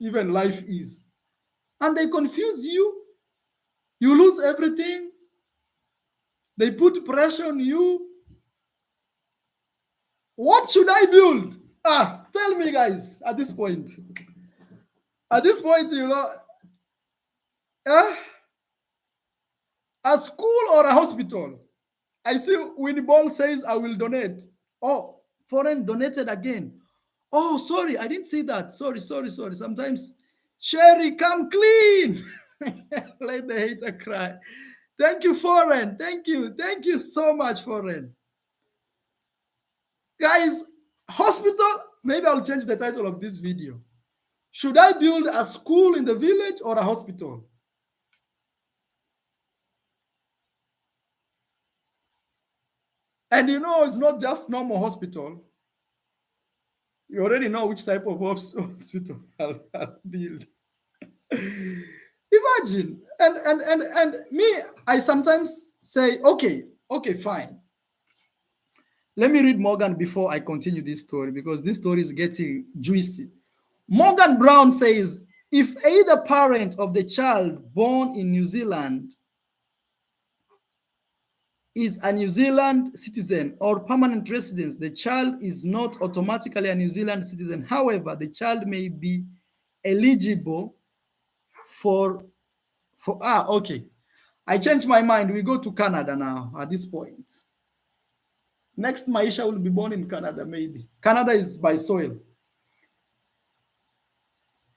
S1: even life is. And they confuse you. You lose everything. They put pressure on you. What should I build? Tell me, guys, at this point. At this point, eh? A school or a hospital? I see Winnie Ball says I will donate. Oh, foreign donated again. Oh, sorry, I didn't see that. Sorry. Sometimes, Sherry, come clean. Let the hater cry. Thank you, foreign. Thank you so much, foreign. Guys, hospital, maybe I'll change the title of this video. Should I build a school in the village or a hospital? And it's not just normal hospital. You already know which type of hospital I'll build. Imagine. And me, I sometimes say, okay, fine. Let me read Morgan before I continue this story, because this story is getting juicy. Morgan Brown says, if either parent of the child born in New Zealand is a New Zealand citizen or permanent resident, the child is not automatically a New Zealand citizen. However, the child may be eligible okay. I changed my mind. We go to Canada now at this point. Next, Maisha will be born in Canada, maybe. Canada is by soil.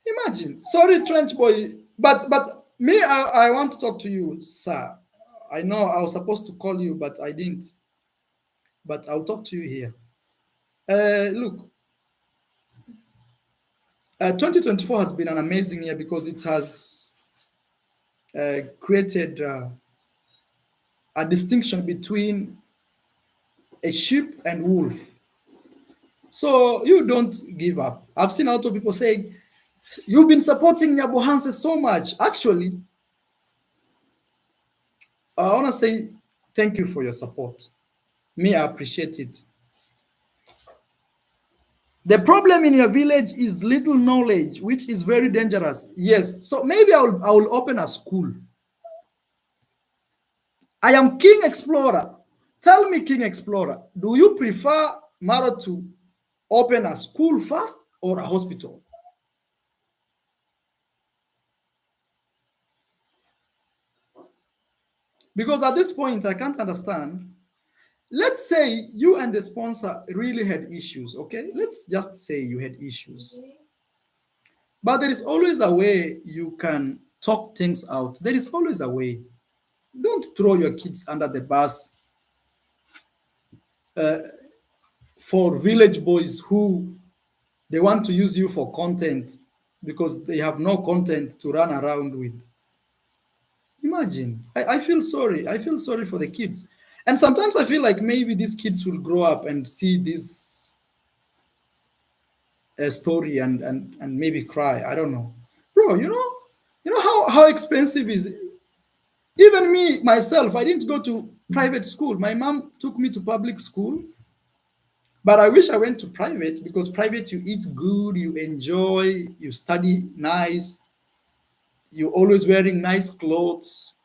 S1: Imagine. Sorry, Trench Boy. But me, I want to talk to you, sir. I know I was supposed to call you, but I didn't. But I'll talk to you here. Look, 2024 has been an amazing year because it has created a distinction between a sheep and wolf. So you don't give up. I've seen a lot of people saying, you've been supporting Nyabohanse so much. Actually, I want to say thank you for your support. Me, I appreciate it. The problem in your village is little knowledge, which is very dangerous. Yes. So maybe I will open a school. I am King Explorer. Tell me, King Explorer, do you prefer Mara to open a school first or a hospital? Because at this point, I can't understand. Let's say you and the sponsor really had issues, okay? Let's just say you had issues. But there is always a way you can talk things out. There is always a way. Don't throw your kids under the bus for village boys who they want to use you for content because they have no content to run around with. Imagine. I feel sorry. I feel sorry for the kids. And sometimes I feel like maybe these kids will grow up and see this story and maybe cry. I don't know. Bro, you know how expensive is it? Even me, myself, I didn't go to private school. My mom took me to public school. But I wish I went to private, because private, you eat good, you enjoy, you study nice, you're always wearing nice clothes.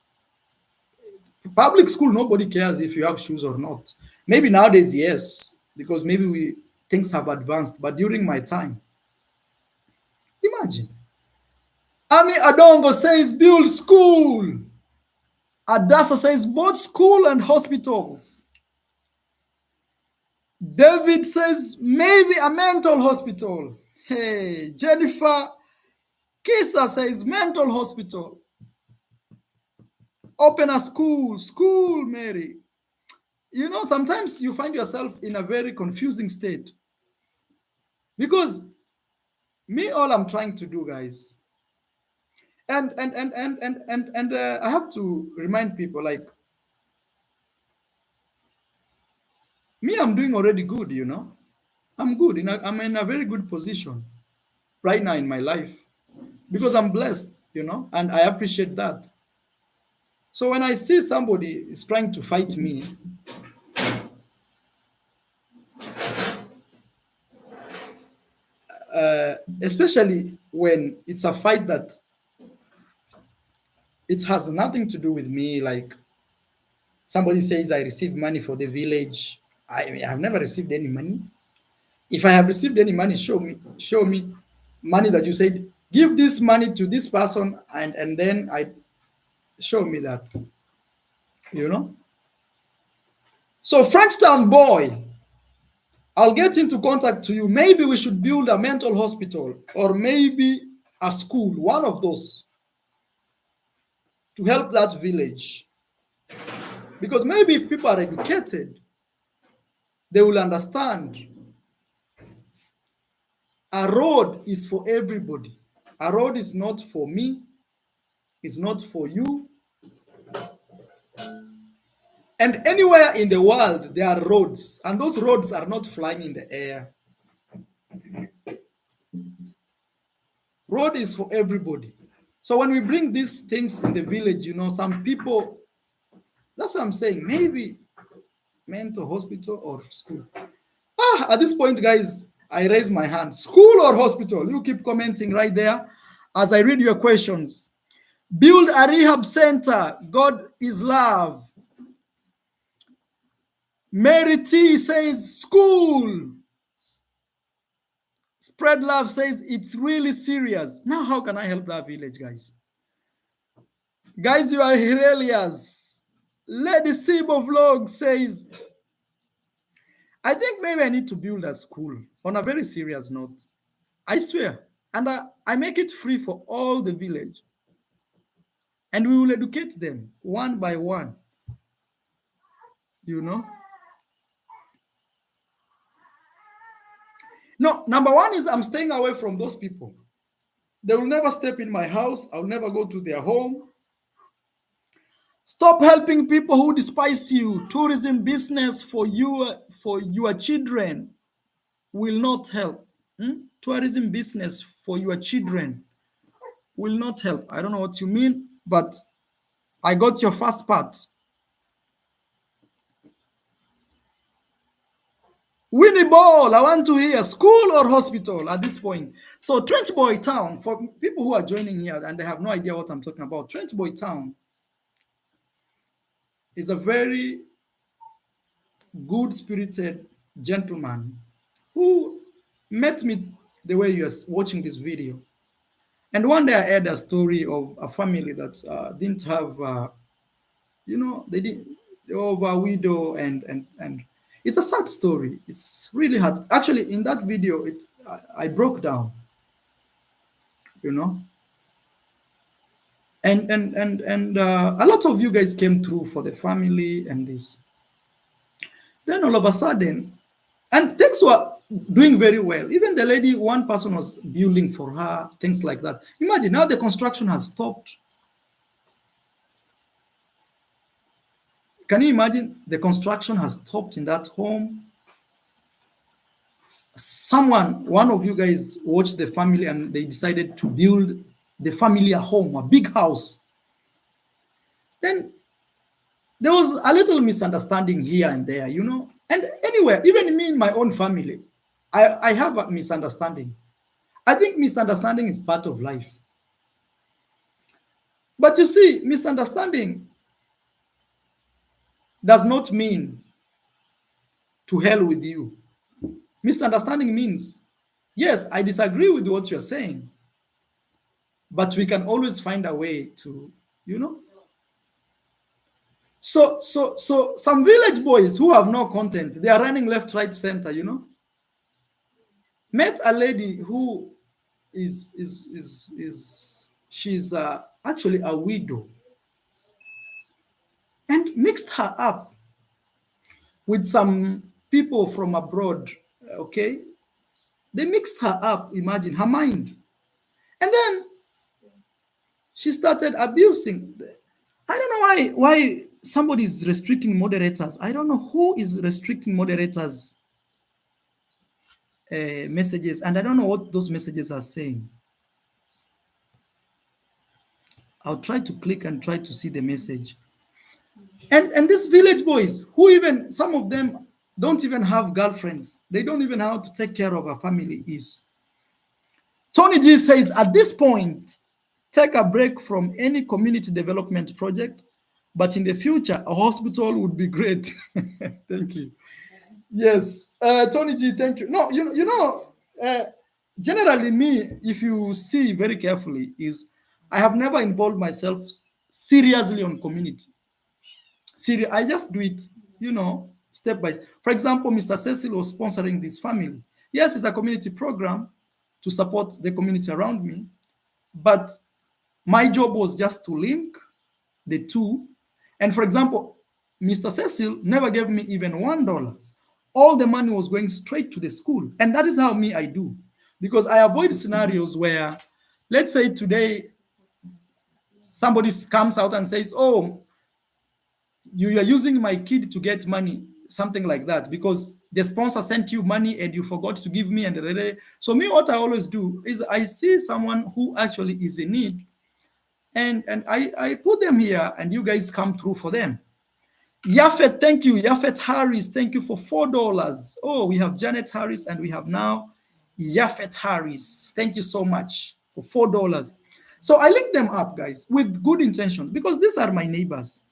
S1: Public school, nobody cares if you have shoes or not. Maybe nowadays, yes, because maybe we things have advanced. But during my time, imagine. Ami Adongo says build school. Adasa says both school and hospitals. David says maybe a mental hospital. Hey, Jennifer Kisa says mental hospital. Open a school, school, Mary. You know, sometimes you find yourself in a very confusing state. Because me, all I'm trying to do, guys, and I have to remind people, like, me, I'm doing already good, you know. I'm good. I'm in a very good position right now in my life because I'm blessed, you know, and I appreciate that. So when I see somebody is trying to fight me, especially when it's a fight that it has nothing to do with me, like somebody says I received money for the village. I have never received any money. If I have received any money, show me money that you said, give this money to this person, and then I show me that, you know. So Frenchtown boy, I'll get into contact to you. Maybe we should build a mental hospital or maybe a school, one of those, to help that village. Because maybe if people are educated, they will understand a road is for everybody. A road is not for me, it's not for you. And anywhere in the world, there are roads, and those roads are not flying in the air. Road is for everybody. So when we bring these things in the village, you know, some people, that's what I'm saying, maybe mental hospital or school. At this point, guys, I raise my hand. School or hospital? You keep commenting right there as I read your questions. Build a rehab center. God is love. Mary T says school. Spread Love says it's really serious. Now, how can I help that village, guys? Guys, you are hilarious. Lady Sibo Vlog says, I think maybe I need to build a school on a very serious note. I swear. And I make it free for all the village. And we will educate them one by one. You know? No, number one is I'm staying away from those people. They will never step in my house. I'll never go to their home. Stop helping people who despise you. Tourism business for your children will not help. Tourism business for your children will not help. I don't know what you mean, but I got your first part. Winnie Ball, I want to hear school or hospital at this point. So Trench Boy Town, for people who are joining here and they have no idea what I'm talking about, Trench Boy Town is a very good-spirited gentleman who met me the way you're watching this video. And one day I heard a story of a family that didn't have, you know, they were a widow, and it's a sad story. It's really hard. Actually, in that video, I broke down, you know, and a lot of you guys came through for the family and this. Then all of a sudden, and things were doing very well. Even the lady, one person was building for her, things like that. Imagine now the construction has stopped. Can you imagine the construction has stopped in that home? One of you guys watched the family and they decided to build the family a home, a big house. Then there was a little misunderstanding here and there, you know. And anyway, even me in my own family, I have a misunderstanding. I think misunderstanding is part of life. But you see, misunderstanding does not mean to hell with you. Misunderstanding means, yes, I disagree with what you're saying, but we can always find a way to, you know. So some village boys who have no content, they are running left, right, center, you know. Met a lady who is she's actually a widow, and mixed her up with some people from abroad. Okay, they mixed her up. Imagine her mind, and then she started abusing. I don't know why somebody is restricting moderators. I don't know who is restricting moderators messages, and I don't know what those messages are saying. I'll try to click and try to see the message. And these village boys, who even some of them don't even have girlfriends, they don't even know how to take care of a family. Is Tony G says, at this point, take a break from any community development project, but in the future, a hospital would be great. Thank you. Yes, Tony G, thank you. No, uh, generally me, if you see very carefully, is I have never involved myself seriously on community. I just do it, step by step. For example, Mr. Cecil was sponsoring this family. Yes, it's a community program to support the community around me, but my job was just to link the two. And for example, Mr. Cecil never gave me even $1. All the money was going straight to the school. And that is how I do. Because I avoid scenarios where, let's say today, somebody comes out and says, oh, you are using my kid to get money, something like that, because the sponsor sent you money and you forgot to give me. So me, what I always do is I see someone who actually is in need, and I put them here, and you guys come through for them. Yafet, thank you. Yafet Harris, thank you for $4. Oh, we have Janet Harris, and we have now Yafet Harris. Thank you so much for $4. So I link them up, guys, with good intention, because these are my neighbors.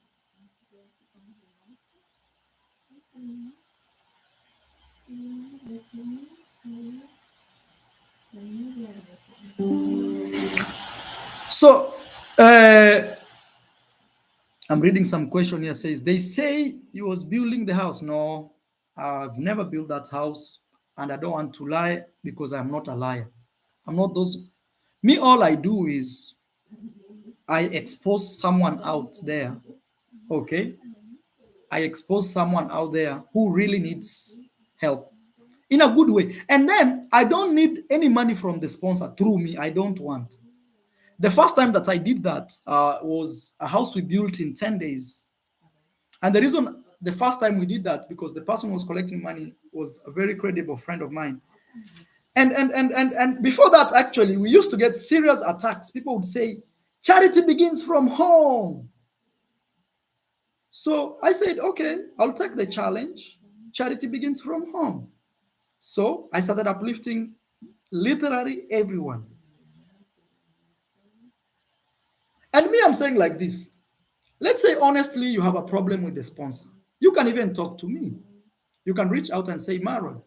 S1: So I'm reading some question here. Says, they say he was building the house. No, I've never built that house, and I don't want to lie because I'm not a liar. I'm not those. Me, all I do is I expose someone out there. Okay, I expose someone out there who really needs help in a good way, and then I don't need any money from the sponsor through me. I don't want. The first time that I did that was a house we built in 10 days. And the reason the first time we did that, because the person who was collecting money was a very credible friend of mine. And before that, actually, we used to get serious attacks. People would say, charity begins from home. So I said, okay, I'll take the challenge. Charity begins from home. So I started uplifting literally everyone. And me, I'm saying like this. Let's say, honestly, you have a problem with the sponsor. You can even talk to me. You can reach out and say, Marwa,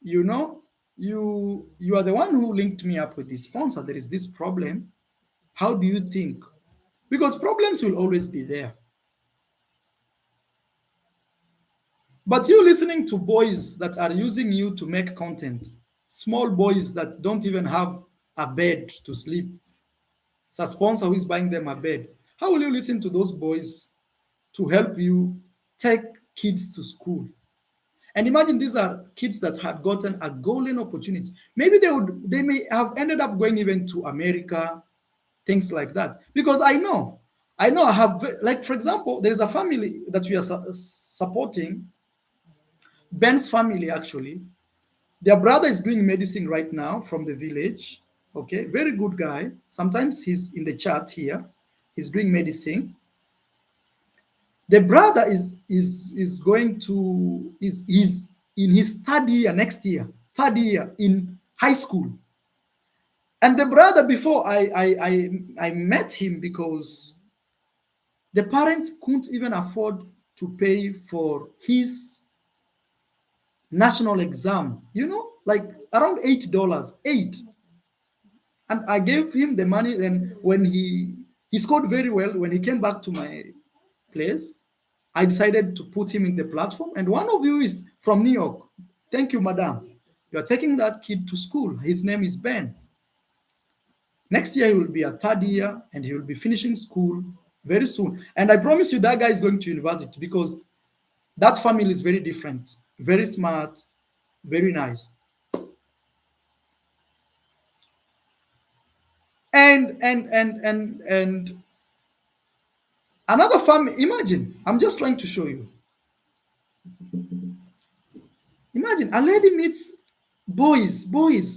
S1: you are the one who linked me up with this sponsor. There is this problem. How do you think? Because problems will always be there. But you listening to boys that are using you to make content, small boys that don't even have a bed to sleep, it's a sponsor who is buying them a bed. How will you listen to those boys to help you take kids to school? And imagine these are kids that had gotten a golden opportunity. Maybe they may have ended up going even to America, things like that. Because I know I have, like, for example, there is a family that we are supporting, Ben's family actually. Their brother is doing medicine right now from the village. Okay, very good guy. Sometimes he's in the chat here. He's doing medicine. The brother is going to is in his third year next year, third year in high school. And the brother, before I met him, because the parents couldn't even afford to pay for his national exam, like around $8. Eight. And I gave him the money. Then when he scored very well, when he came back to my place, I decided to put him in the platform. And one of you is from New York. Thank you, madam. You are taking that kid to school. His name is Ben. Next year, he will be a third year and he will be finishing school very soon. And I promise you, that guy is going to university, because that family is very different, very smart, very nice. And another family, imagine, I'm just trying to show you. Imagine a lady meets boys,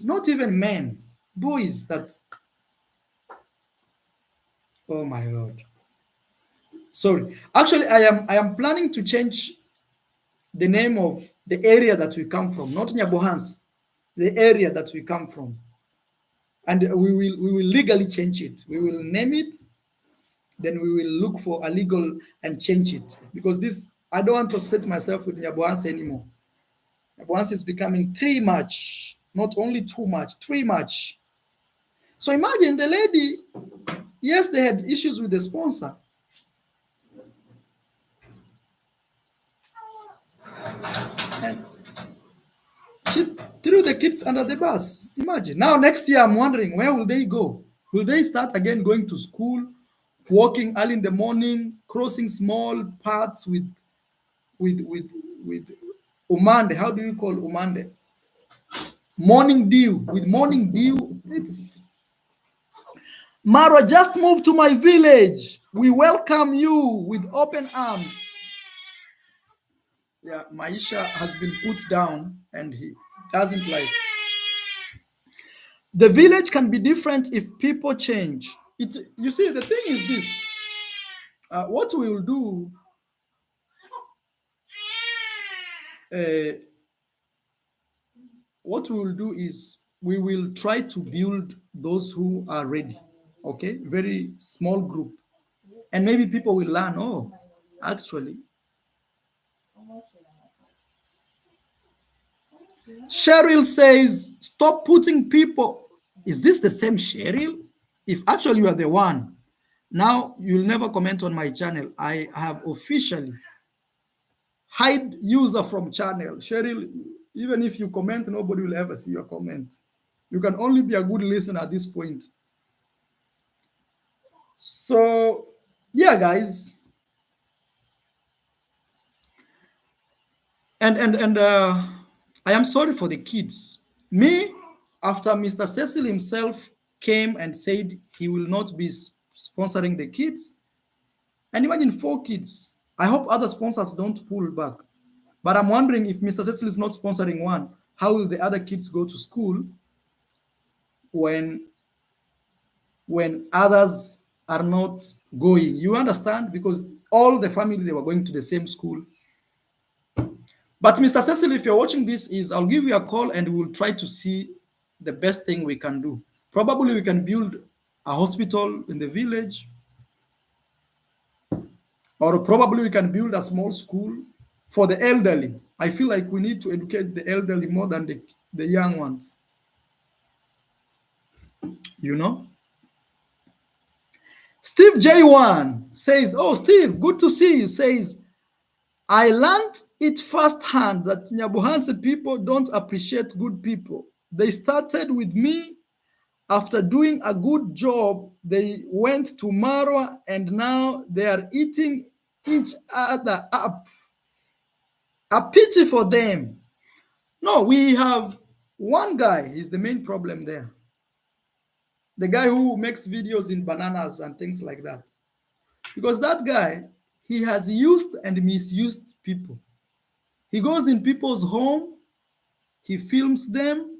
S1: not even men, boys that, oh my God. Sorry. Actually, I am planning to change the name of the area that we come from, not Nyabohans, the area that we come from. And we will legally change it. We will name it, then we will look for a legal and change it. Because this, I don't want to associate myself with Nyabohans anymore. Nyabohans is becoming too much, not only too much, too much. So imagine the lady, yes, they had issues with the sponsor. And she threw the kids under the bus. Imagine. Now, next year, I'm wondering, where will they go? Will they start again going to school, walking early in the morning, crossing small paths with umande? How do you call umande? Morning dew. With morning dew, it's Marwa, just moved to my village. We welcome you with open arms. Yeah, Maisha has been put down and he doesn't like. The village can be different if people change. You see, the thing is this. What we will do, uh, is we will try to build those who are ready. Okay, very small group, and maybe people will learn. Oh, actually, Cheryl says, stop putting people. Is this the same Cheryl? If actually you are the one, now you'll never comment on my channel. I have officially hide user from channel. Cheryl, even if you comment, nobody will ever see your comment. You can only be a good listener at this point. So, yeah, guys. And I am sorry for the kids. Me, after Mr. Cecil himself came and said he will not be sponsoring the kids, and imagine 4 kids. I hope other sponsors don't pull back. But I'm wondering, if Mr. Cecil is not sponsoring one, how will the other kids go to school when others are not going? You understand? Because all the family, they were going to the same school. But Mr. Cecil, if you're watching this, I'll give you a call and we'll try to see the best thing we can do. Probably we can build a hospital in the village, or probably we can build a small school for the elderly. I feel like we need to educate the elderly more than the young ones. You know? Steve J1 says, oh, Steve, good to see you. Says, I learned it firsthand that Nyabohanse people don't appreciate good people. They started with me. After doing a good job, they went to Marwa and now they are eating each other up. A pity for them. No, we have one guy, he's the main problem there. The guy who makes videos in bananas and things like that. Because that guy, he has used and misused people. He goes in people's home, he films them,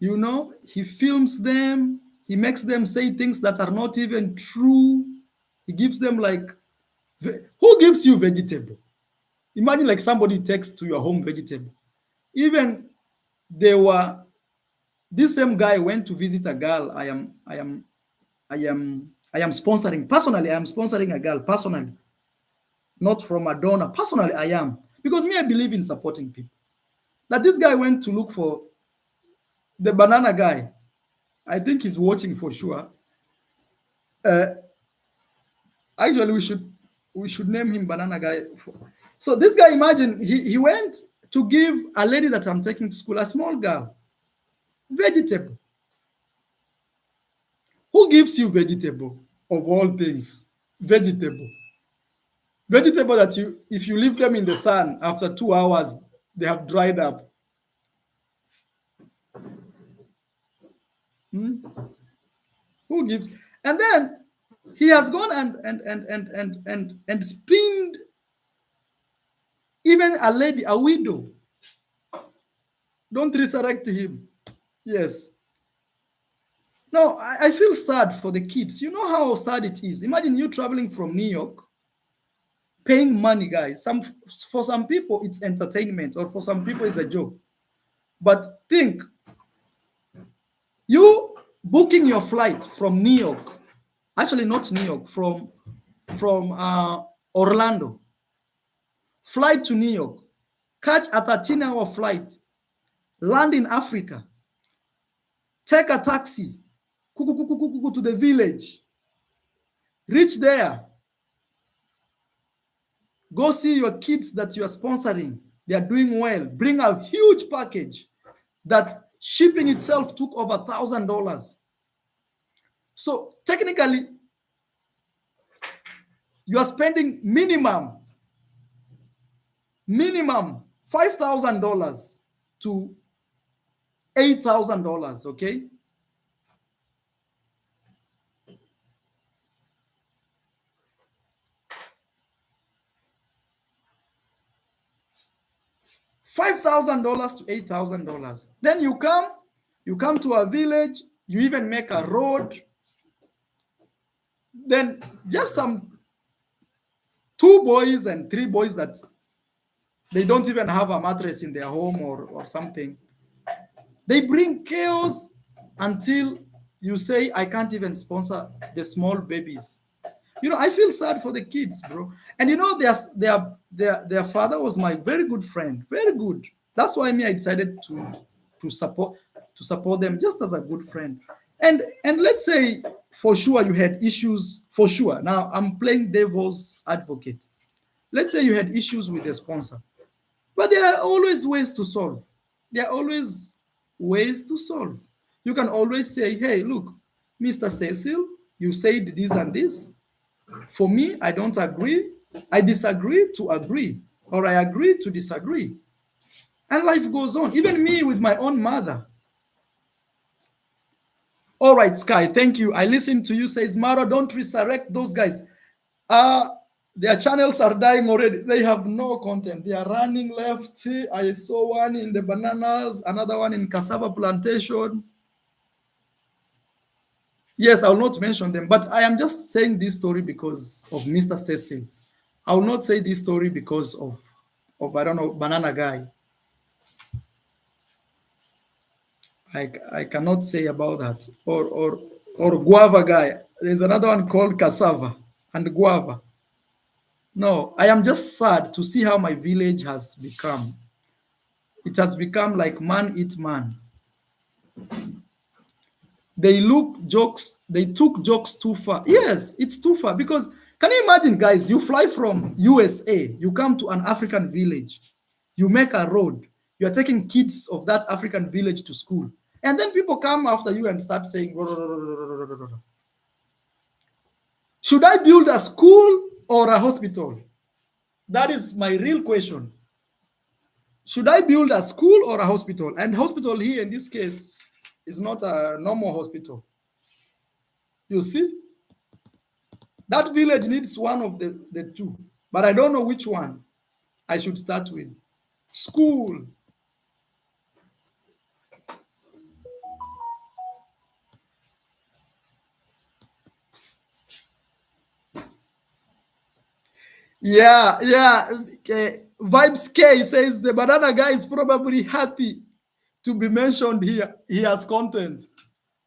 S1: he films them, he makes them say things that are not even true. He gives them like, who gives you vegetable? Imagine like somebody takes to your home vegetable. Even they were This same guy went to visit a girl. I am sponsoring personally. I am sponsoring a girl personally, not from a donor. Personally, I am, because me, I believe in supporting people. That this guy went to look for the banana guy. I think he's watching for sure. Uh, Actually, we should name him Banana Guy. So this guy, imagine he went to give a lady that I'm taking to school, a small girl, vegetable. Who gives you vegetable of all things? Vegetable. Vegetable that if you leave them in the sun after 2 hours, they have dried up. Hmm? Who gives? And then he has gone and spinned even a lady, a widow. Don't resurrect him. Yes. No, I feel sad for the kids. You know how sad it is. Imagine you traveling from New York, paying money, guys. For some people it's entertainment, or for some people it's a joke. But think, you booking your flight from New York, actually not New York, from Orlando, flight to New York, catch a 13-hour flight, land in Africa, take a taxi, to the village, reach there, go see your kids that you are sponsoring. They are doing well. Bring a huge package that shipping itself took over $1,000. So technically, you are spending minimum $5,000 to $8,000. Okay. $5,000 to $8,000. Then you come to a village, you even make a road. Then just some 2 boys and 3 boys that they don't even have a mattress in their home or something. They bring chaos until you say, I can't even sponsor the small babies. I feel sad for the kids, bro. And their father was my very good friend, very good. That's why I decided to support them just as a good friend. And let's say for sure you had issues, for sure. Now I'm playing devil's advocate. Let's say you had issues with the sponsor, but there are always ways to solve. There are always ways to solve. You can always say, hey, look, Mr. Cecil, you said this and this. For me, I don't agree. I disagree to agree, or I agree to disagree. And life goes on. Even me with my own mother. All right, Sky, thank you. I listened to you, says Mara, don't resurrect those guys. Their channels are dying already. They have no content. They are running left. I saw one in the bananas, another one in cassava plantation. Yes, I will not mention them, but I am just saying this story because of Mr. Cecil. I will not say this story because of I don't know, banana guy. I cannot say about that. Or guava guy. There's another one called cassava and guava. No, I am just sad to see how my village has become. It has become like man eat man. They took jokes too far. Yes, it's too far, because can you imagine, guys, you fly from USA, you come to an African village, you make a road, you are taking kids of that African village to school, and then people come after you and start saying, should I build a school or a hospital? That is my real question. Should I build a school or a hospital? And hospital here in this case is not a normal hospital. You see, that village needs one of the two, but I don't know which one I should start with. School. Yeah. Vibes K says the banana guy is probably happy to be mentioned here. He has content.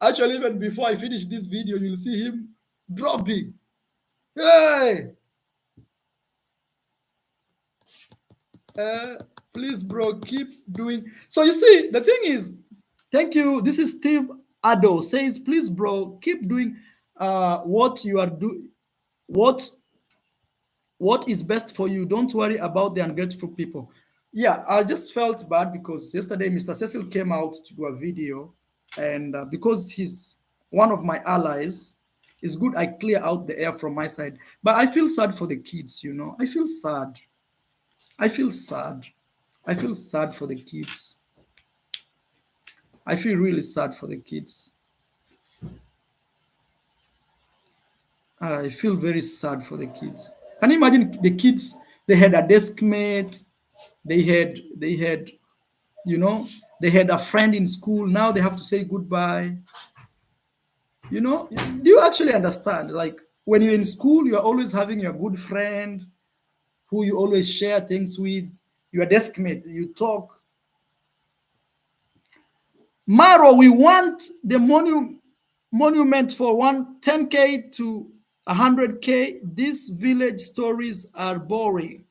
S1: Actually, even before I finish this video, you'll see him dropping. Hey, uh, please, bro, keep doing. So you see, the thing is, thank you. This is Steve Ado says, please, bro, keep doing what you are doing. What is best for you. Don't worry about the ungrateful people. Yeah, I just felt bad because yesterday Mr. Cecil came out to do a video, and because he's one of my allies, it's good I clear out the air from my side. But I feel sad for the kids, you know. I feel sad. I feel sad. I feel sad for the kids. I feel really sad for the kids. I feel very sad for the kids. Can you imagine the kids? They had a desk mate. They had you know, they had a friend in school. Now they have to say goodbye. You know, do you actually understand? Like when you're in school, you're always having your good friend who you always share things with, your desk mate. You talk. Marwa, we want the monument for 10K to 100K. These village stories are boring.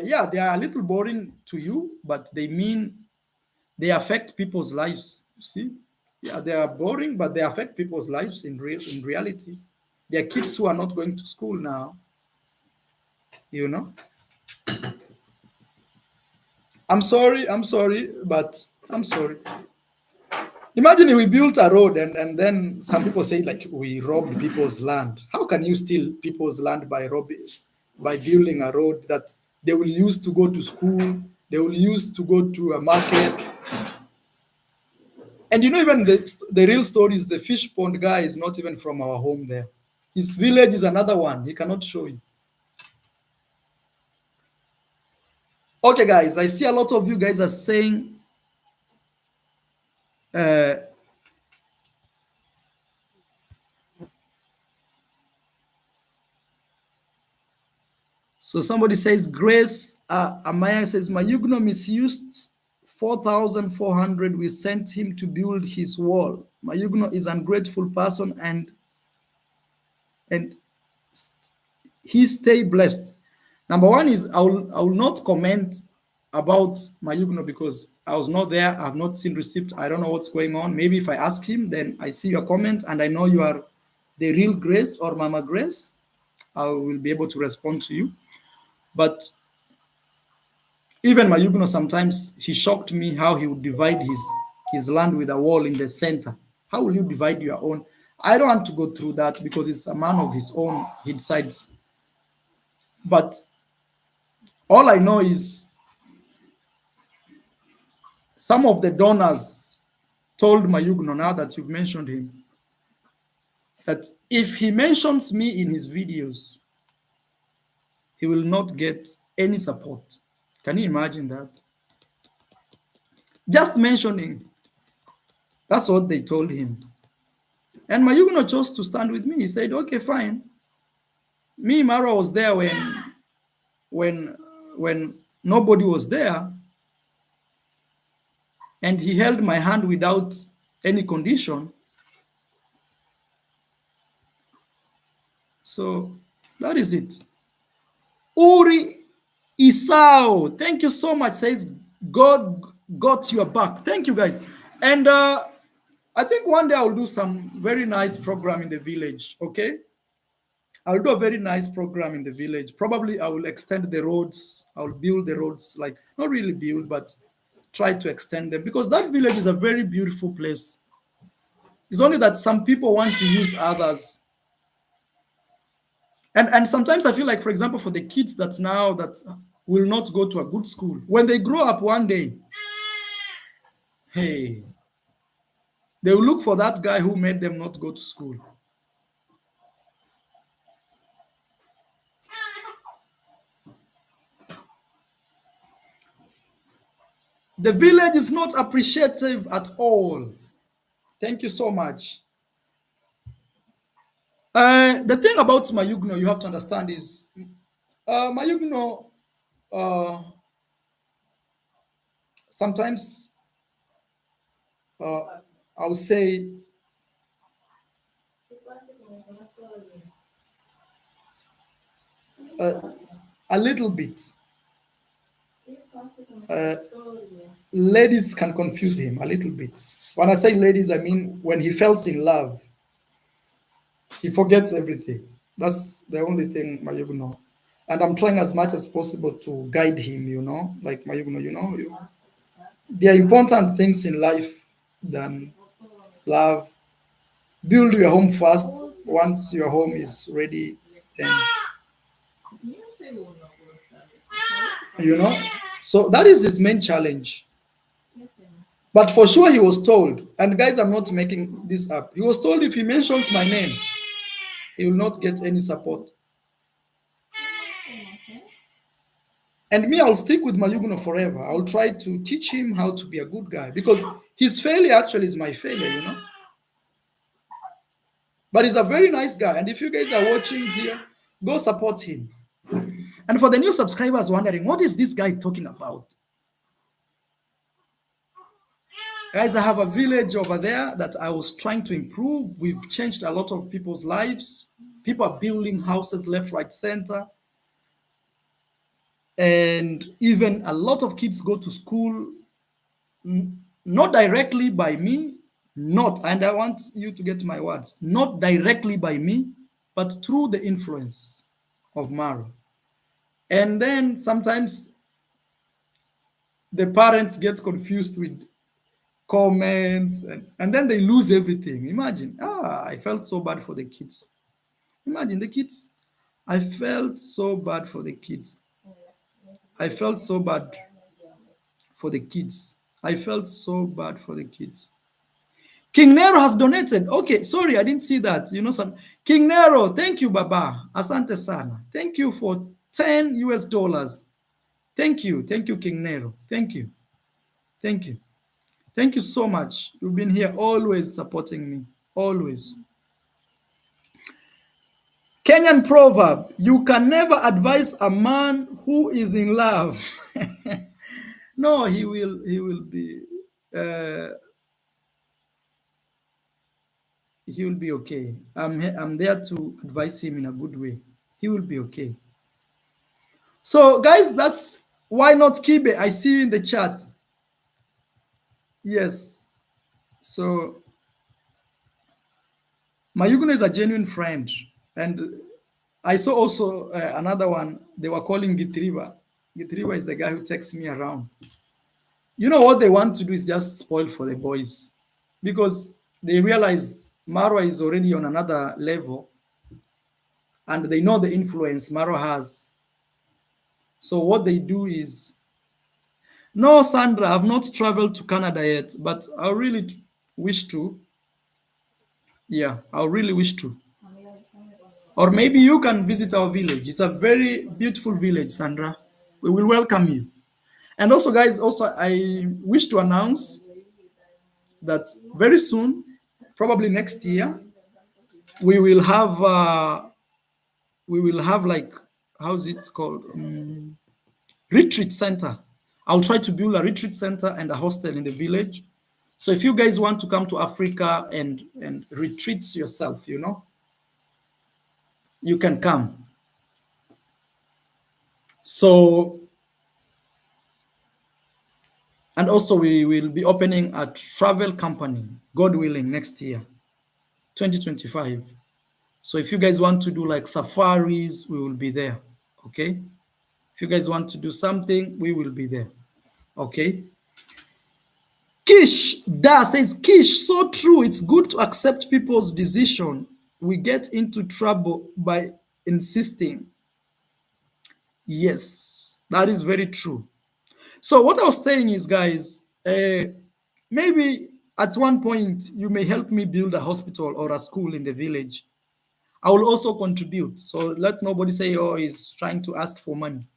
S1: Yeah, they are a little boring to you, but they affect people's lives. You see, yeah, they are boring, but they affect people's lives in reality. There are kids who are not going to school now. You know, I'm sorry, but I'm sorry. Imagine we built a road and then some people say like we robbed people's land. How can you steal people's land by robbing, by building a road that they will use to go to school, they will use to go to a market? And you know, even the real story is the fish pond guy is not even from our home there. His village is another one. He cannot show you. Okay, guys, I see a lot of you guys are saying uh, so somebody says Grace Amaya says Mayugno misused 4,400. We sent him to build his wall. Mayugno is an ungrateful person and he stay blessed. Number one is I will not comment about Mayugno because I was not there. I have not seen receipt. I don't know what's going on. Maybe if I ask him, then I see your comment and I know you are the real Grace or Mama Grace, I will be able to respond to you. But even Mayugno, sometimes he shocked me how he would divide his land with a wall in the center. How will you divide your own? I don't want to go through that because it's a man of his own. He decides. But all I know is some of the donors told Mayugno, now that you've mentioned him, that if he mentions me in his videos, he will not get any support. Can you imagine that? Just mentioning, that's what they told him. And Mayugno chose to stand with me. He said, okay, fine. Me, Marwa was there when nobody was there, and he held my hand without any condition. So that is it. Uri Isao, thank you so much. Says God got your back. Thank you, guys. And I think one day I'll do some very nice program in the village. Okay, I'll do a very nice program in the village. Probably I will extend the roads. I'll build the roads, like not really build, but try to extend them because that village is a very beautiful place. It's only that some people want to use others. And sometimes I feel like, for example, for the kids that will not go to a good school, when they grow up one day, hey, they will look for that guy who made them not go to school. The village is not appreciative at all. Thank you so much. The thing about Mayugno you have to understand is Mayugno sometimes I would say uh, a little bit. Uh, Ladies can confuse him a little bit. When I say ladies, I mean when he falls in love, he forgets everything. That's the only thing Mayuguno. And I'm trying as much as possible to guide him, like Mayuguno, there are important things in life than love. Build your home first. Once your home is ready, then you know. So that is his main challenge. But for sure, he was told, and guys, I'm not making this up. He was told if he mentions my name, he will not get any support. And me, I'll stick with Mayuguno forever. I'll try to teach him how to be a good guy because his failure actually is my failure. But he's a very nice guy. And if you guys are watching here, go support him. And for the new subscribers wondering, what is this guy talking about? Guys, I have a village over there that I was trying to improve. We've changed a lot of people's lives. People are building houses left, right, center. And even a lot of kids go to school, not directly by me, and I want you to get my words, not directly by me, but through the influence of Marwa. And then sometimes the parents get confused with comments and then they lose everything. Imagine, I felt so bad for the kids. Imagine the kids. I felt so bad for the kids. I felt so bad for the kids. I felt so bad for the kids. King Nero has donated. Okay, sorry, I didn't see that. Some King Nero, thank you, Baba. Asante sana. Thank you for 10 US dollars. Thank you, King Nero. Thank you. Thank you. Thank you so much. You've been here always supporting me. Always. Kenyan proverb, you can never advise a man who is in love. No, he will be he will be okay. I'm there to advise him in a good way. He will be okay. So guys, that's why not Kibe. I see you in the chat. Yes. So Mayuguno is a genuine friend. And I saw also another one. They were calling Gitriba. Gitriba is the guy who takes me around. You know what they want to do is just spoil for the boys because they realize Marwa is already on another level and they know the influence Marwa has. So what they do is, no, Sandra, I've not traveled to Canada yet, but I really wish to. Yeah, I really wish to. Or maybe you can visit our village. It's a very beautiful village, Sandra. We will welcome you. And also, guys, I wish to announce that very soon, probably next year, we will have like, how's it called? Retreat center. I'll try to build a retreat center and a hostel in the village. So if you guys want to come to Africa and retreat yourself, you can come. So, and also we will be opening a travel company, God willing, next year, 2025. So if you guys want to do like safaris, we will be there. Okay. If you guys want to do something, we will be there. Okay. Kish Da says, Kish, so true. It's good to accept people's decision. We get into trouble by insisting. Yes, that is very true. So what I was saying is, guys, maybe at one point you may help me build a hospital or a school in the village. I will also contribute. So let nobody say, oh, he's trying to ask for money.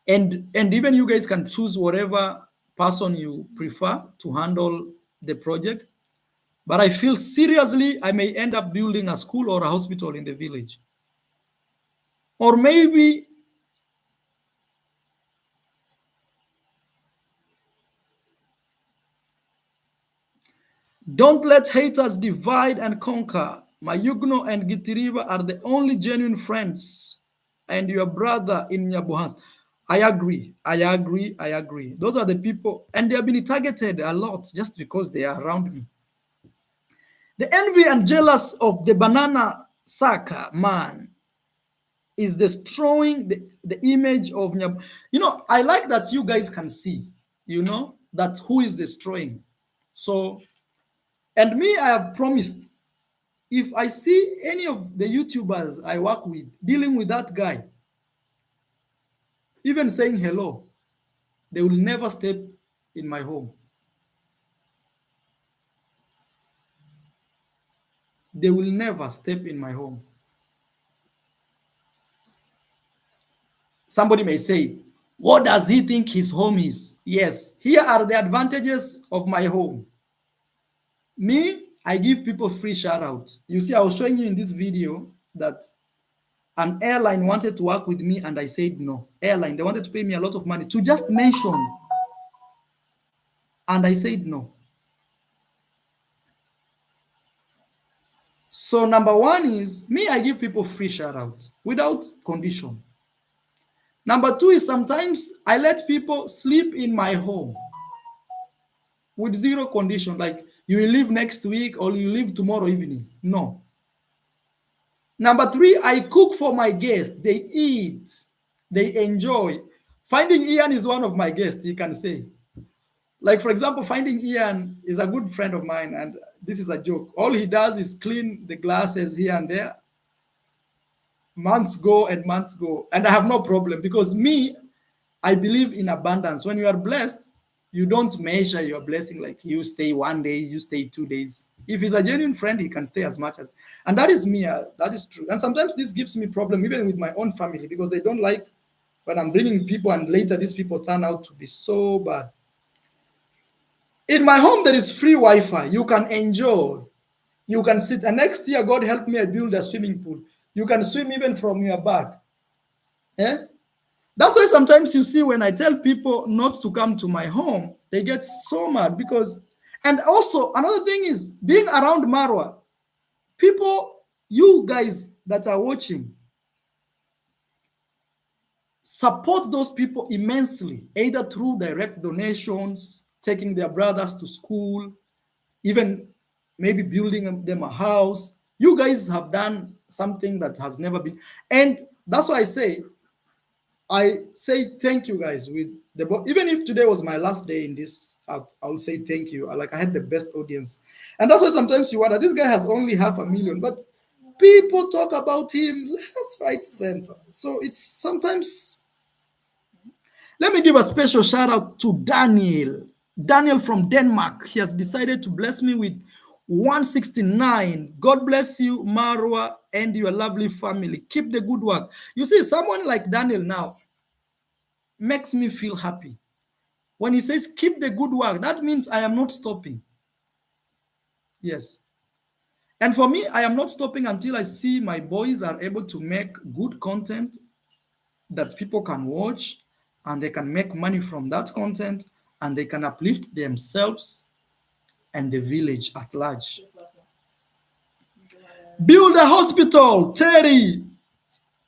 S1: And even you guys can choose whatever person you prefer to handle the project. But I feel seriously I may end up building a school or a hospital in the village. Or maybe Don't let haters divide and conquer. Mayugno and Gitiriva are the only genuine friends, and your brother in Nyabohans. I agree. I agree. I agree. Those are the people, and they have been targeted a lot just because they are around me. The envy and jealous of the banana sucker man is destroying the image of Nyab. You know, I like that you guys can see, you know, that who is destroying. So, and me, I have promised, if I see any of the YouTubers I work with dealing with that guy, even saying hello, they will never step in my home. They will never step in my home. Somebody may say, what does he think his home is? Yes, here are the advantages of my home. Me, I give people free shout outs. You see, I was showing you in this video that an airline wanted to work with me and I said no. Airline, they wanted to pay me a lot of money to just mention, and I said no. So number one is me, I give people free shout outs without condition. Number two is sometimes I let people sleep in my home with zero condition, like you will leave next week or you leave tomorrow evening. No. Number three, I cook for my guests. They eat, they enjoy. Finding Ian is one of my guests, you can say. Like, for example, Finding Ian is a good friend of mine, and this is a joke. All he does is clean the glasses here and there. Months go and months go, and I have no problem because me, I believe in abundance. When you are blessed, you don't measure your blessing like you stay 1 day, you stay 2 days. If he's a genuine friend, he can stay as much as, and that is me. That is true. And sometimes this gives me problem even with my own family because they don't like when I'm bringing people and later these people turn out to be so bad. In my home, there is free Wi-Fi. You can enjoy. You can sit. And next year, God help me, I build a swimming pool. You can swim even from your back. Yeah? That's why sometimes you see when I tell people not to come to my home, they get so mad because, and also another thing is being around Marwa, people, you guys that are watching, support those people immensely, either through direct donations, taking their brothers to school, even maybe building them a house. You guys have done something that has never been, and that's why I say thank you guys with the even if today was my last day in this, I'll say thank you. Like I had the best audience, and that's why sometimes you wonder this guy has only 500,000, but people talk about him left, right, center. So it's sometimes. Let me give a special shout out to Daniel. Daniel from Denmark. He has decided to bless me with 169. God bless you, Marwa, and your lovely family. Keep the good work. You see, someone like Daniel now makes me feel happy. When he says keep the good work, that means I am not stopping. Yes. And for me, I am not stopping until I see my boys are able to make good content that people can watch and they can make money from that content and they can uplift themselves and the village at large. Build a hospital, Terry.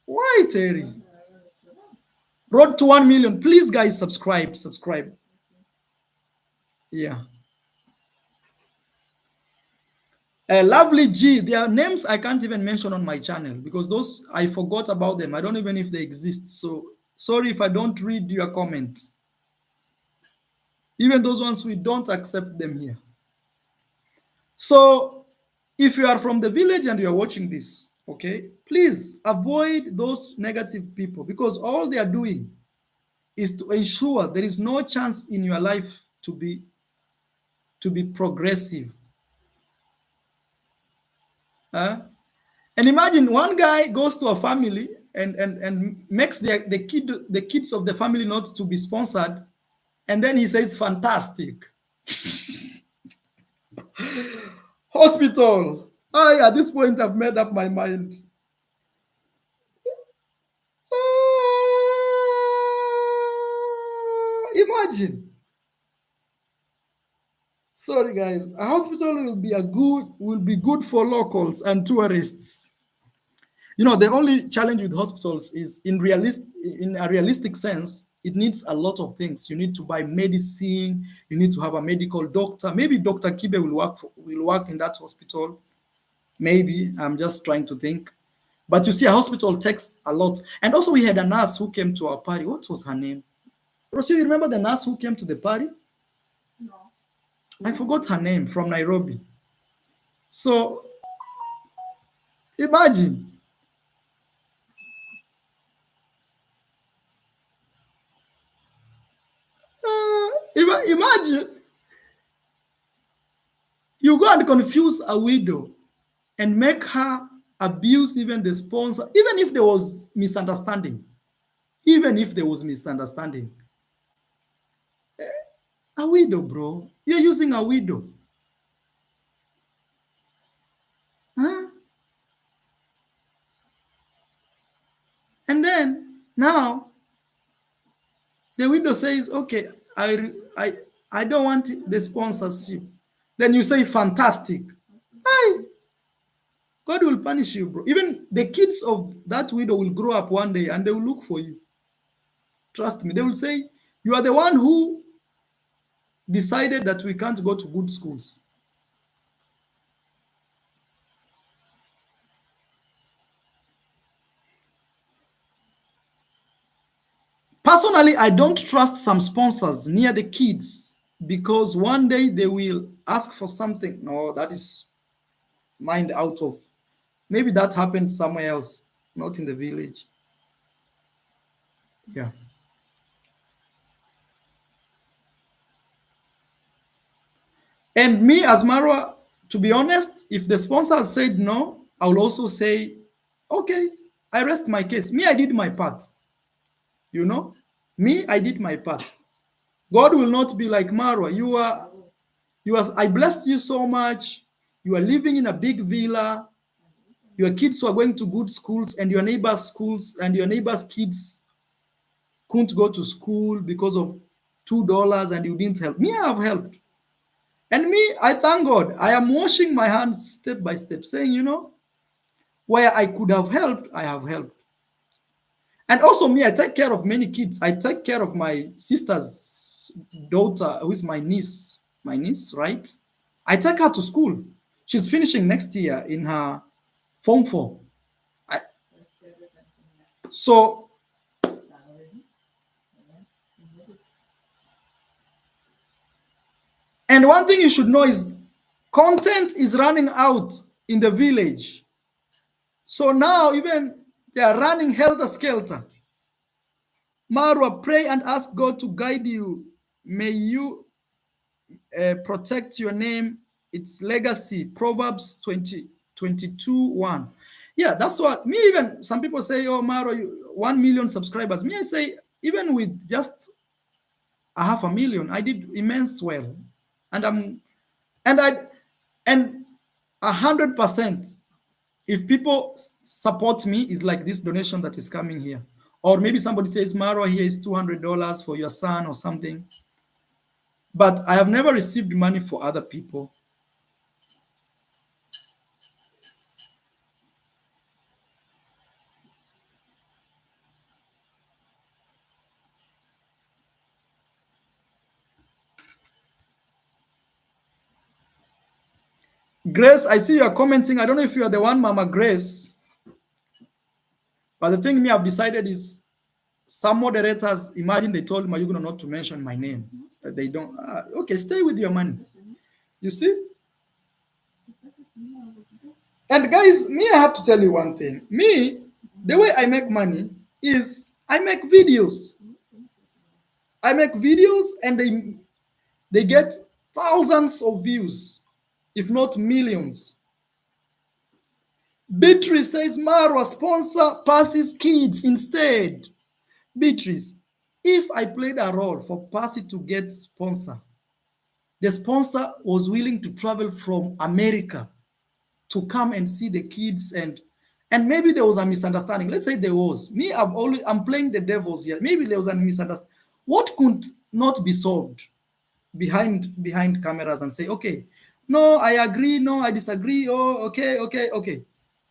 S1: Why, Terry? Road to 1 million. Please, guys, subscribe. Subscribe. Yeah. Lovely G. There are names I can't even mention on my channel because those I forgot about them. I don't even know if they exist. So sorry if I don't read your comments. Even those ones, we don't accept them here. So if you are from the village and you're watching this, okay, please avoid those negative people because all they are doing is to ensure there is no chance in your life to be progressive. And imagine one guy goes to a family and makes the kids of the family not to be sponsored, and then he says fantastic. Hospital. I at this point I've made up my mind. Imagine Sorry, guys. A hospital will be good for locals and tourists. You know, the only challenge with hospitals is in a realistic sense, it needs a lot of things. You need to buy medicine, you need to have a medical doctor. Maybe Dr. Kibe will work in that hospital. Maybe. I'm just trying to think. But you see, a hospital takes a lot. And also we had a nurse who came to our party. What was her name? Rosie, you remember the nurse who came to the party?
S2: No.
S1: I forgot her name, from Nairobi. So imagine. Imagine you go and confuse a widow and make her abuse even the sponsor, even if there was misunderstanding. Even if there was misunderstanding. A widow, bro. You're using a widow. Huh? And then now the widow says, okay, I don't want the sponsorship. Then you say, fantastic. Hi. God will punish you, bro. Even the kids of that widow will grow up one day and they will look for you. Trust me. They will say, you are the one who decided that we can't go to good schools. Personally, I don't trust some sponsors near the kids because one day they will ask for something. No, that is mind out of. Maybe that happened somewhere else, not in the village. Yeah. And me as Marwa, to be honest, if the sponsor said no, I will also say, okay, I rest my case. Me, I did my part. You know, me, I did my part. God will not be like Marwa. I blessed you so much. You are living in a big villa. Your kids were going to good schools, and your neighbors' schools and your neighbors' kids couldn't go to school because of $2 and you didn't help. Me, I have helped. And me, I thank God. I am washing my hands step by step, saying, you know, where I could have helped, I have helped. And also me, I take care of many kids. I take care of my sister's daughter, who is my niece. My niece, right? I take her to school. She's finishing next year in her Form 4. So, and one thing you should know is content is running out in the village. So now even they are running helter-skelter. Marwa, pray and ask God to guide you. May you protect your name, its legacy. Proverbs 22:1. Yeah, that's what me. Even some people say, oh, Marwa, 1 million subscribers. Me, I say, even with just 500,000, I did immense well. And I'm and I and 100%. If people support me, is like this donation that is coming here. Or maybe somebody says, Marwa, here is $200 for your son or something. But I have never received money for other people. Grace, I see you are commenting. I don't know if you are the one, Mama Grace. But the thing me I've decided is some moderators, imagine they told Mayugno not to mention my name. They don't. Okay, stay with your money. You see? And guys, me, I have to tell you one thing. Me, the way I make money is I make videos. I make videos and they get thousands of views, if not millions. Beatrice says, Marwa, sponsor Percy's kids instead. Beatrice, if I played a role for Percy to get sponsor, the sponsor was willing to travel from America to come and see the kids, and maybe there was a misunderstanding. Let's say there was. Me, I'm playing the devils here. Maybe there was a misunderstanding. What could not be solved? behind cameras and say, okay, no, I agree, no, I disagree, oh, okay.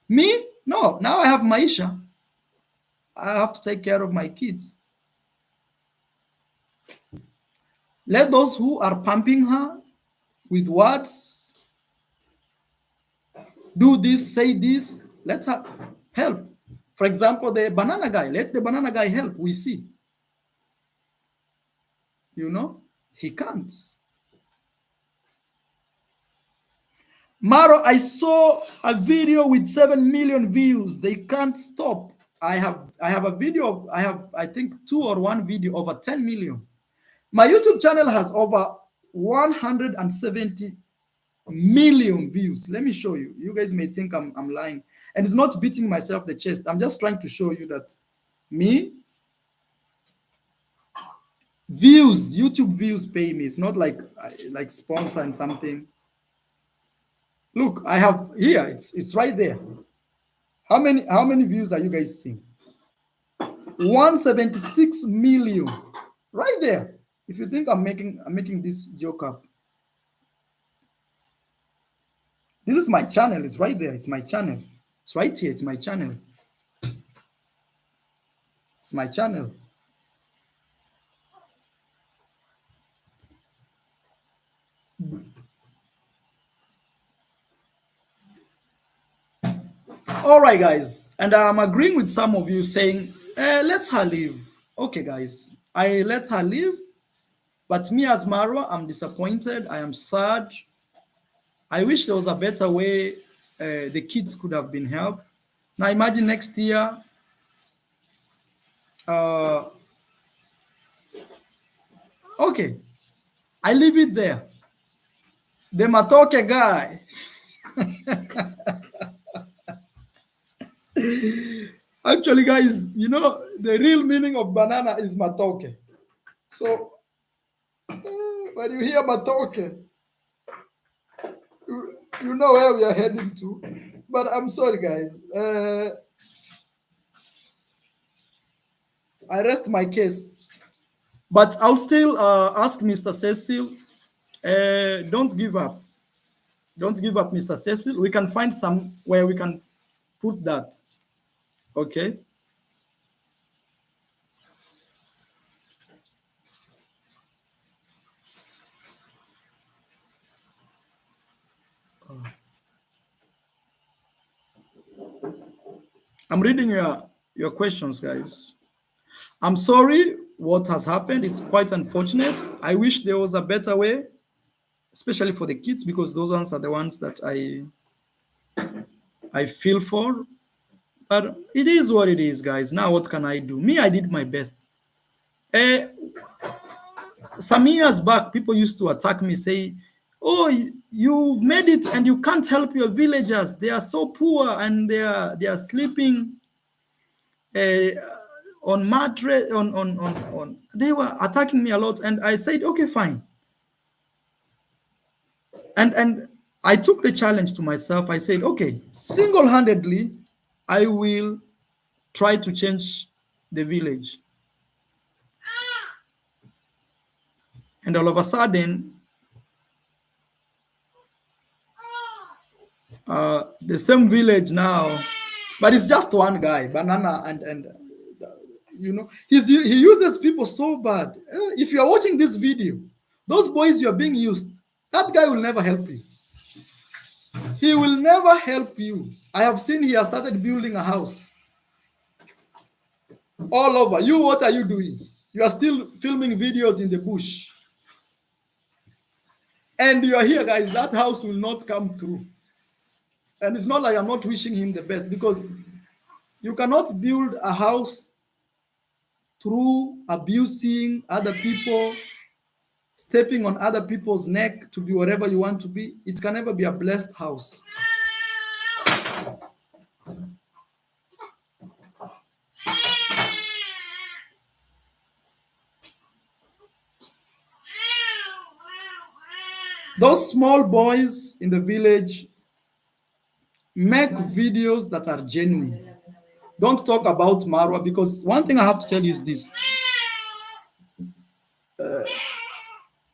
S1: Me? No, now I have Maisha. I have to take care of my kids. Let those who are pumping her with words, do this, say this, let her help. For example, the banana guy, let the banana guy help. We see. You know, he can't. Maro, I saw a video with 7 million views. They can't stop. I have a video. I think 2 or 1 video over 10 million. My YouTube channel has over 170 million views. Let me show you. You guys may think I'm lying, and it's not beating myself the chest. I'm just trying to show you that me, views, YouTube views pay me. It's not like sponsor and something. Look, I have here. It's right there. How many views are you guys seeing? 176 million, right there. If you think I'm making this joke up, this is my channel. It's right there. It's my channel. It's right here. It's my channel. It's my channel. All right, guys, and I'm agreeing with some of you saying, let her live. Okay, guys, I let her live, but me as Marwa, I'm disappointed. I am sad. I wish there was a better way the kids could have been helped. Now imagine next year, okay, I leave it there. The Matoke guy. Actually, guys, you know, the real meaning of banana is Matoke. So when you hear Matoke, you know where we are heading to. But I'm sorry, guys. I rest my case. But I'll still ask Mr. Cecil, don't give up. Don't give up, Mr. Cecil. We can find some where we can put that. Okay? I'm reading your questions, guys. I'm sorry what has happened. It's quite unfortunate. I wish there was a better way, especially for the kids, because those ones are the ones that I feel for. But it is what it is, guys. Now what can I do? Me, I did my best. Some years back, people used to attack me, say, oh, you've made it and you can't help your villagers. They are so poor and they are sleeping on mattress, on. They were attacking me a lot. And I said, okay, fine. And I took the challenge to myself. I said, okay, single-handedly, I will try to change the village. And all of a sudden, the same village now, but it's just one guy, banana, and you know, he uses people so bad. If you are watching this video, those boys you are being used, that guy will never help you. He will never help you. I have seen he has started building a house all over. You, what are you doing? You are still filming videos in the bush. And you are here, guys. That house will not come through. And it's not like I'm not wishing him the best, because you cannot build a house through abusing other people, stepping on other people's neck to be whatever you want to be. It can never be a blessed house. Those small boys in the village make videos that are genuine. Don't talk about Marwa, because one thing I have to tell you is this.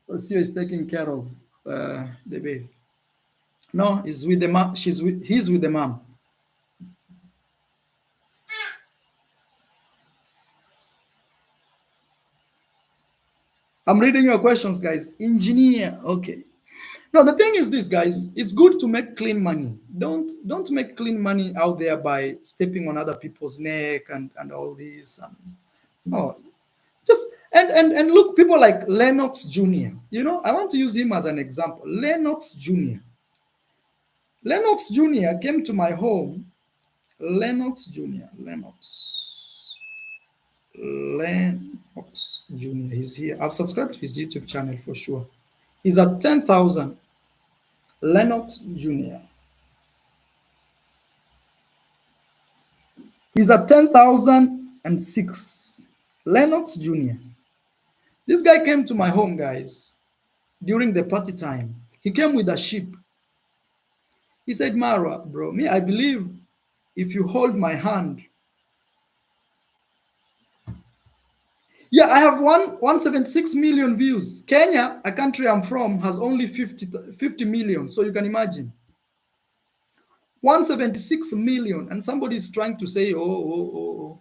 S1: Rocio is taking care of the baby. No, he's with the mom. He's with the mom. I'm reading your questions, guys. Engineer, okay. No, the thing is this, guys. It's good to make clean money. Don't make clean money out there by stepping on other people's neck and all this. No, just and look, people like Lennox Jr. You know, I want to use him as an example. Lennox Jr. Lennox Jr. came to my home. Lennox Jr. Lennox Jr. He's here. I've subscribed to his YouTube channel for sure. He's at 10,000. Lennox Jr. He's at 10,006. Lennox Jr. This guy came to my home, guys, during the party time. He came with a sheep. He said, Marwa, bro, me, I believe if you hold my hand. Yeah, I have 176 million views. Kenya, a country I'm from, has only 50 million. So you can imagine. 176 million. And somebody is trying to say, oh.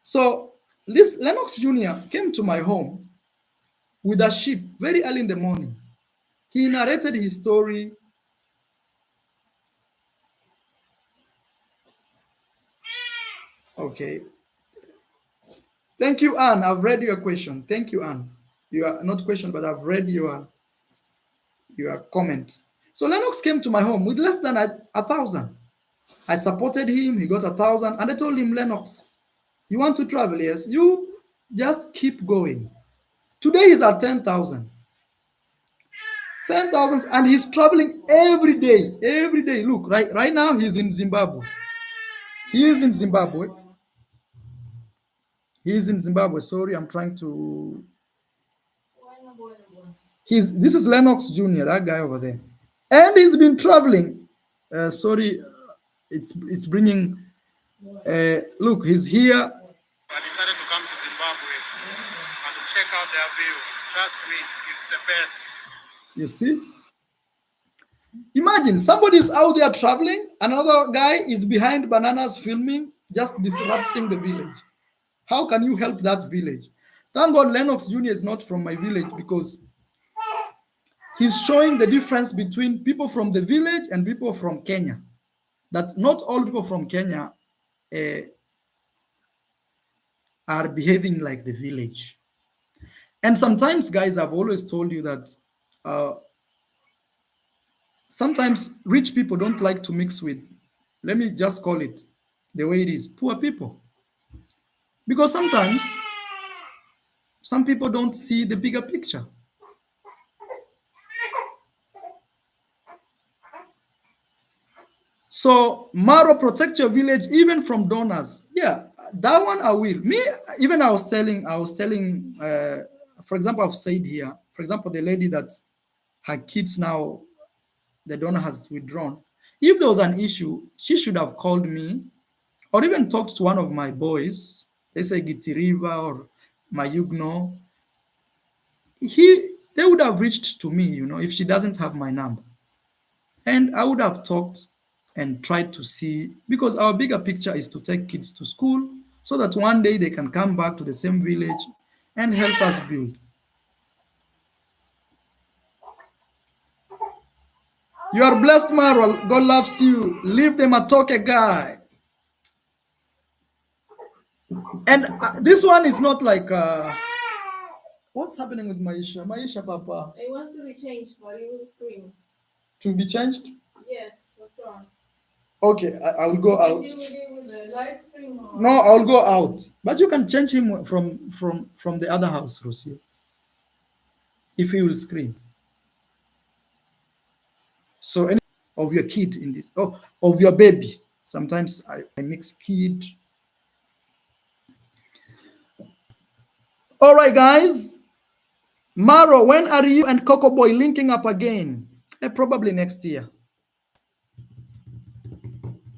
S1: So this Lennox Jr. came to my home with a sheep very early in the morning. He narrated his story. Okay. Thank you, Anne. I've read your question. Thank you, Anne. You are not question, but I've read your comment. So Lennox came to my home with less than 1,000. I supported him. He got 1,000. And I told him, Lennox, you want to travel? Yes. You just keep going. Today he's at 10,000. 10,000, and he's traveling every day. Every day. Look, right now he's in Zimbabwe. He is in Zimbabwe. He's in Zimbabwe. Sorry, I'm trying to. This is Lennox Jr., that guy over there, and he's been traveling. Sorry, it's bringing. Look, he's here.
S3: I decided to come to Zimbabwe and to check out their view. Trust me, it's the best.
S1: You see? Imagine somebody's out there traveling, another guy is behind bananas filming, just disrupting the village. How can you help that village? Thank God Lennox Jr. is not from my village, because he's showing the difference between people from the village and people from Kenya. That not all people from Kenya are behaving like the village. And sometimes, guys, I've always told you that sometimes rich people don't like to mix with, let me just call it the way it is, poor people. Because sometimes some people don't see the bigger picture. So, Maro, protect your village even from donors. Yeah, that one I will. Me, even I was telling, for example, I've said here, for example, the lady that her kids now, the donor has withdrawn. If there was an issue, she should have called me or even talked to one of my boys, let's say Gitiriva or Mayugno. They would have reached to me, if she doesn't have my number. And I would have talked and tried to see, because our bigger picture is to take kids to school so that one day they can come back to the same village and help us build. You are blessed, Marwa. God loves you. Leave them a talk, a guy. And this one is not like, what's happening with Maisha? Maisha, Papa.
S2: It wants to be changed, but it will scream.
S1: To be changed?
S2: Yes, for sure.
S1: Okay, I will go out.
S2: With the live stream or...
S1: No, I'll go out. But you can change him from the other house, Rocio, if he will scream. So any of your kid in this, of your baby. Sometimes I mix kid. All right, guys. Maro, when are you and Coco Boy linking up again? Probably next year.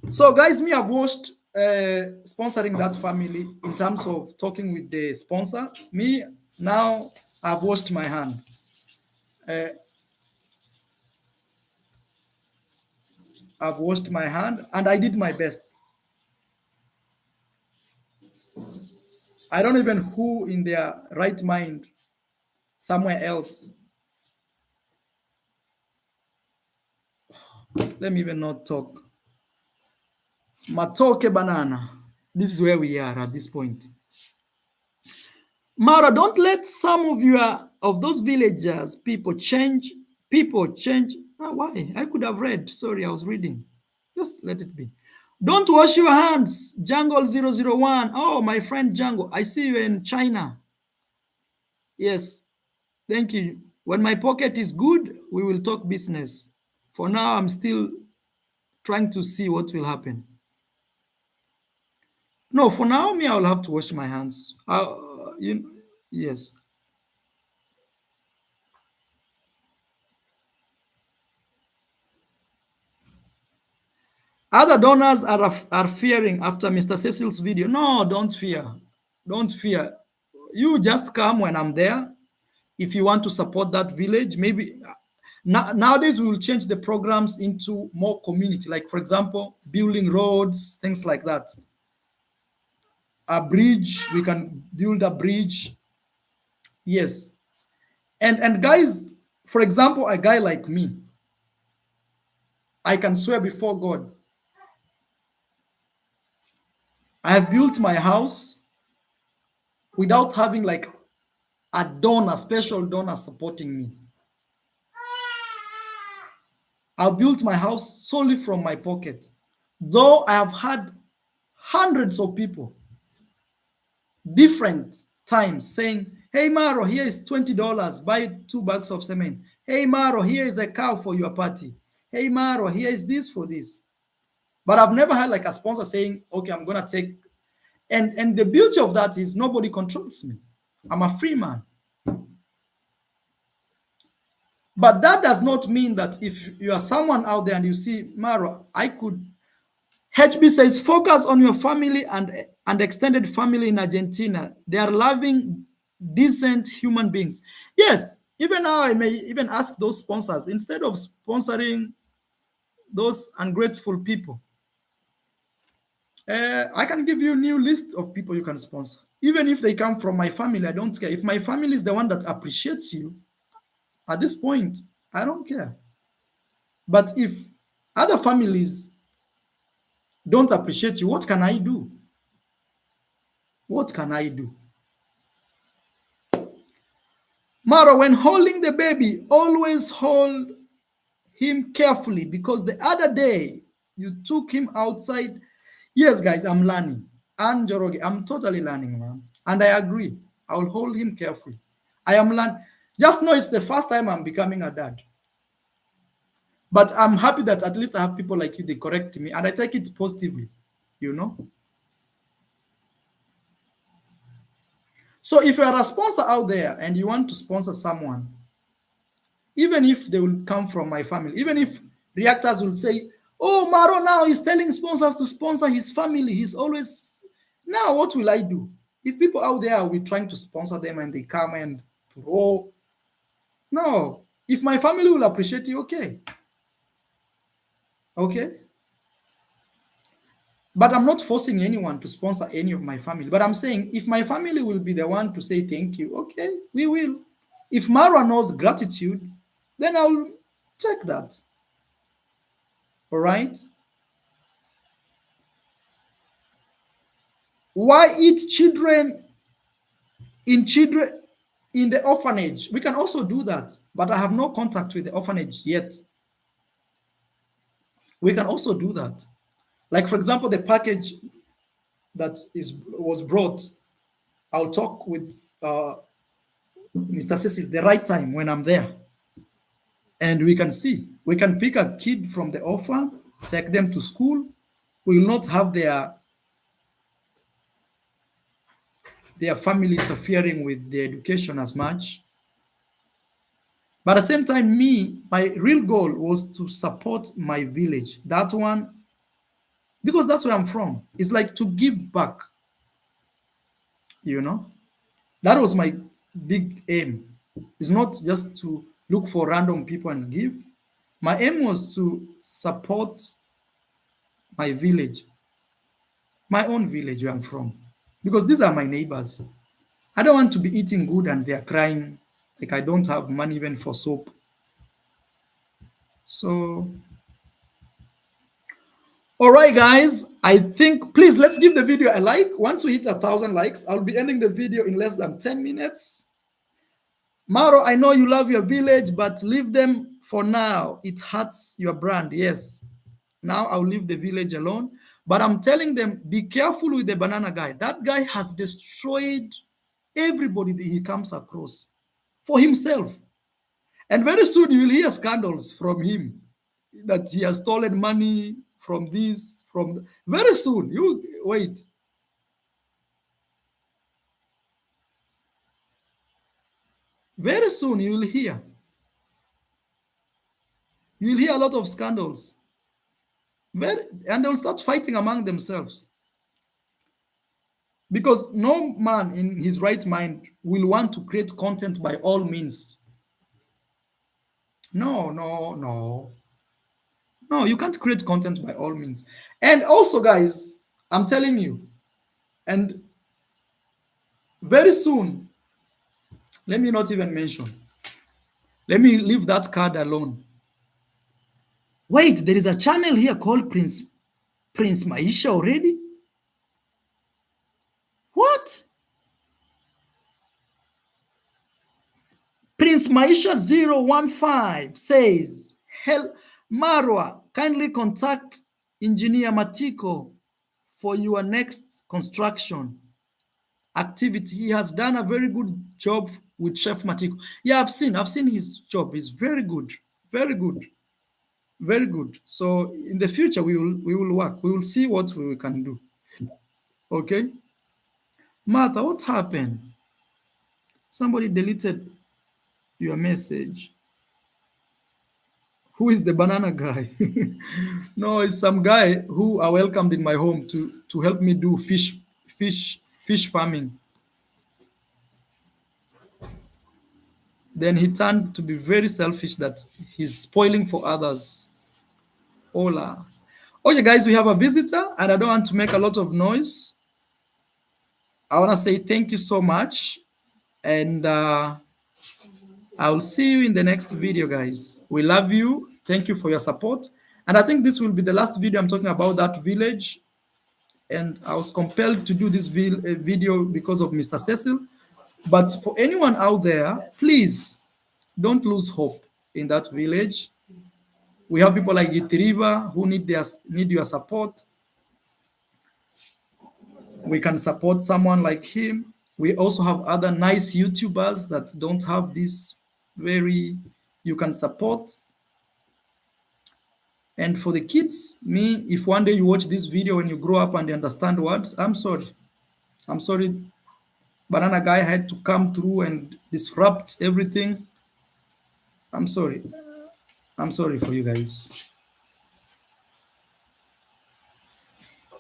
S1: So, guys, me, I've watched sponsoring that family in terms of talking with the sponsor. Me, now, I've washed my hand. Uh, I've washed my hand and I did my best. I don't even who in their right mind somewhere else. Let me even not talk. Matoke banana. This is where we are at this point. Mara, don't let some of your of those villagers people change. People change. Ah, why? I could have read. Sorry, I was reading. Just let it be. Don't wash your hands. Jungle 001. Oh, my friend Jungle. I see you in China. Yes. Thank you. When my pocket is good, we will talk business. For now, I'm still trying to see what will happen. No, for now, me, I will have to wash my hands. Yes. Other donors are fearing after Mr. Cecil's video. No, don't fear. Don't fear. You just come when I'm there. If you want to support that village, maybe nowadays we will change the programs into more community. Like, for example, building roads, things like that. A bridge, we can build a bridge. Yes. And guys, for example, a guy like me, I can swear before God, I have built my house without having like a donor, special donor supporting me. I built my house solely from my pocket. Though I have had hundreds of people, different times, saying, hey, Maro, here is $20, buy 2 bags of cement. Hey, Maro, here is a cow for your party. Hey, Maro, here is this for this. But I've never had like a sponsor saying, okay, I'm going to take. And the beauty of that is nobody controls me. I'm a free man. But that does not mean that if you are someone out there and you see, Maro, I could. HB says, focus on your family and extended family in Argentina. They are loving, decent human beings. Yes, even now I may even ask those sponsors, instead of sponsoring those ungrateful people, I can give you a new list of people you can sponsor. Even if they come from my family, I don't care. If my family is the one that appreciates you, at this point, I don't care. But if other families don't appreciate you, what can I do? What can I do? Mara, when holding the baby, always hold him carefully, because the other day you took him outside. Yes, guys, I'm learning. And Joroge, I'm totally learning, man. And I agree. I will hold him carefully. I am learning. Just know it's the first time I'm becoming a dad. But I'm happy that at least I have people like you, they correct me, and I take it positively, you know? So if you are a sponsor out there and you want to sponsor someone, even if they will come from my family, even if reactors will say, oh, Maro now he's telling sponsors to sponsor his family, he's always, now what will I do? If people out there are trying to sponsor them and they come and throw, no. If my family will appreciate you, okay. Okay. But I'm not forcing anyone to sponsor any of my family. But I'm saying if my family will be the one to say thank you, okay, we will. If Marwa knows gratitude, then I'll take that. All right? Why eat children in the orphanage? We can also do that, but I have no contact with the orphanage yet. We can also do that. Like, for example, the package that was brought, I'll talk with Mr. Cecil the right time when I'm there. And we can see. We can pick a kid from the orphan, take them to school. We will not have their family interfering with their education as much. But at the same time, my real goal was to support my village. That one, because that's where I'm from. It's like to give back. You know? That was my big aim. It's not just to look for random people and give. My aim was to support my village, my own village where I'm from, because these are my neighbors. I don't want to be eating good and they're crying like I don't have money even for soap. So, all right, guys, I think please let's give the video a like. Once we hit 1,000 likes, I'll be ending the video in less than 10 minutes. Maro, I know you love your village, but leave them for now. It hurts your brand. Yes. Now I'll leave the village alone. But I'm telling them, be careful with the banana guy. That guy has destroyed everybody that he comes across for himself. And very soon you will hear scandals from him that he has stolen money from this, from very soon. You wait. Very soon you will hear. You will hear a lot of scandals. And they'll start fighting among themselves. Because no man in his right mind will want to create content by all means. No, no, no. No, you can't create content by all means. And also, guys, I'm telling you, and very soon, let me not even mention. Let me leave that card alone. Wait, there is a channel here called Prince Maisha already? What? Prince Maisha 015 says, Hell, Marwa, kindly contact Engineer Matiko for your next construction activity. He has done a very good job with Chef Matiko. Yeah, I've seen his job. It's very good, very good, very good. So in the future we will work. We will see what we can do. Okay, Martha, what happened? Somebody deleted your message. Who is the banana guy? No, it's some guy who I welcomed in my home to help me do fish farming. Then he turned to be very selfish that he's spoiling for others. Hola. Okay, guys, we have a visitor and I don't want to make a lot of noise. I want to say thank you so much. And I'll see you in the next video, guys. We love you. Thank you for your support. And I think this will be the last video I'm talking about that village. And I was compelled to do this video because of Mr. Cecil. But for anyone out there, please don't lose hope in that village. We have people like Gitiriva who need your support. We can support someone like him. We also have other nice YouTubers that don't have this you can support. And for the kids, if one day you watch this video and you grow up and you understand words, I'm sorry. I'm sorry. Banana guy had to come through and disrupt everything. I'm sorry. I'm sorry for you guys.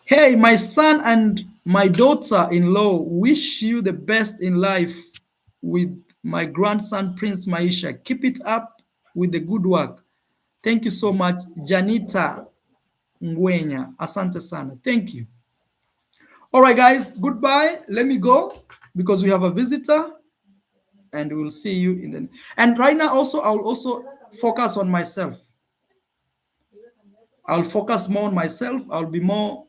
S1: Hey, my son and my daughter-in-law wish you the best in life with my grandson, Prince Maisha. Keep it up with the good work. Thank you so much, Janita Ngwenya. Asante sana. Thank you. All right, guys, goodbye. Let me go because we have a visitor and we'll see you in the... And right now also, I'll also focus on myself. I'll focus more on myself. I'll be more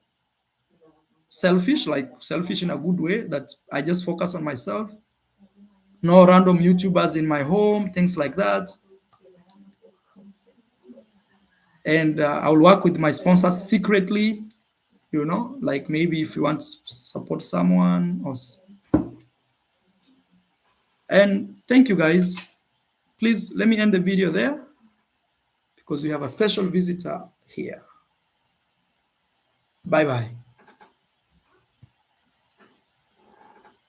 S1: selfish, like selfish in a good way, that I just focus on myself. No random YouTubers in my home, things like that. And I'll work with my sponsors secretly, like maybe if you want to support someone or... And thank you guys. Please let me end the video there because we have a special visitor here. Bye-bye.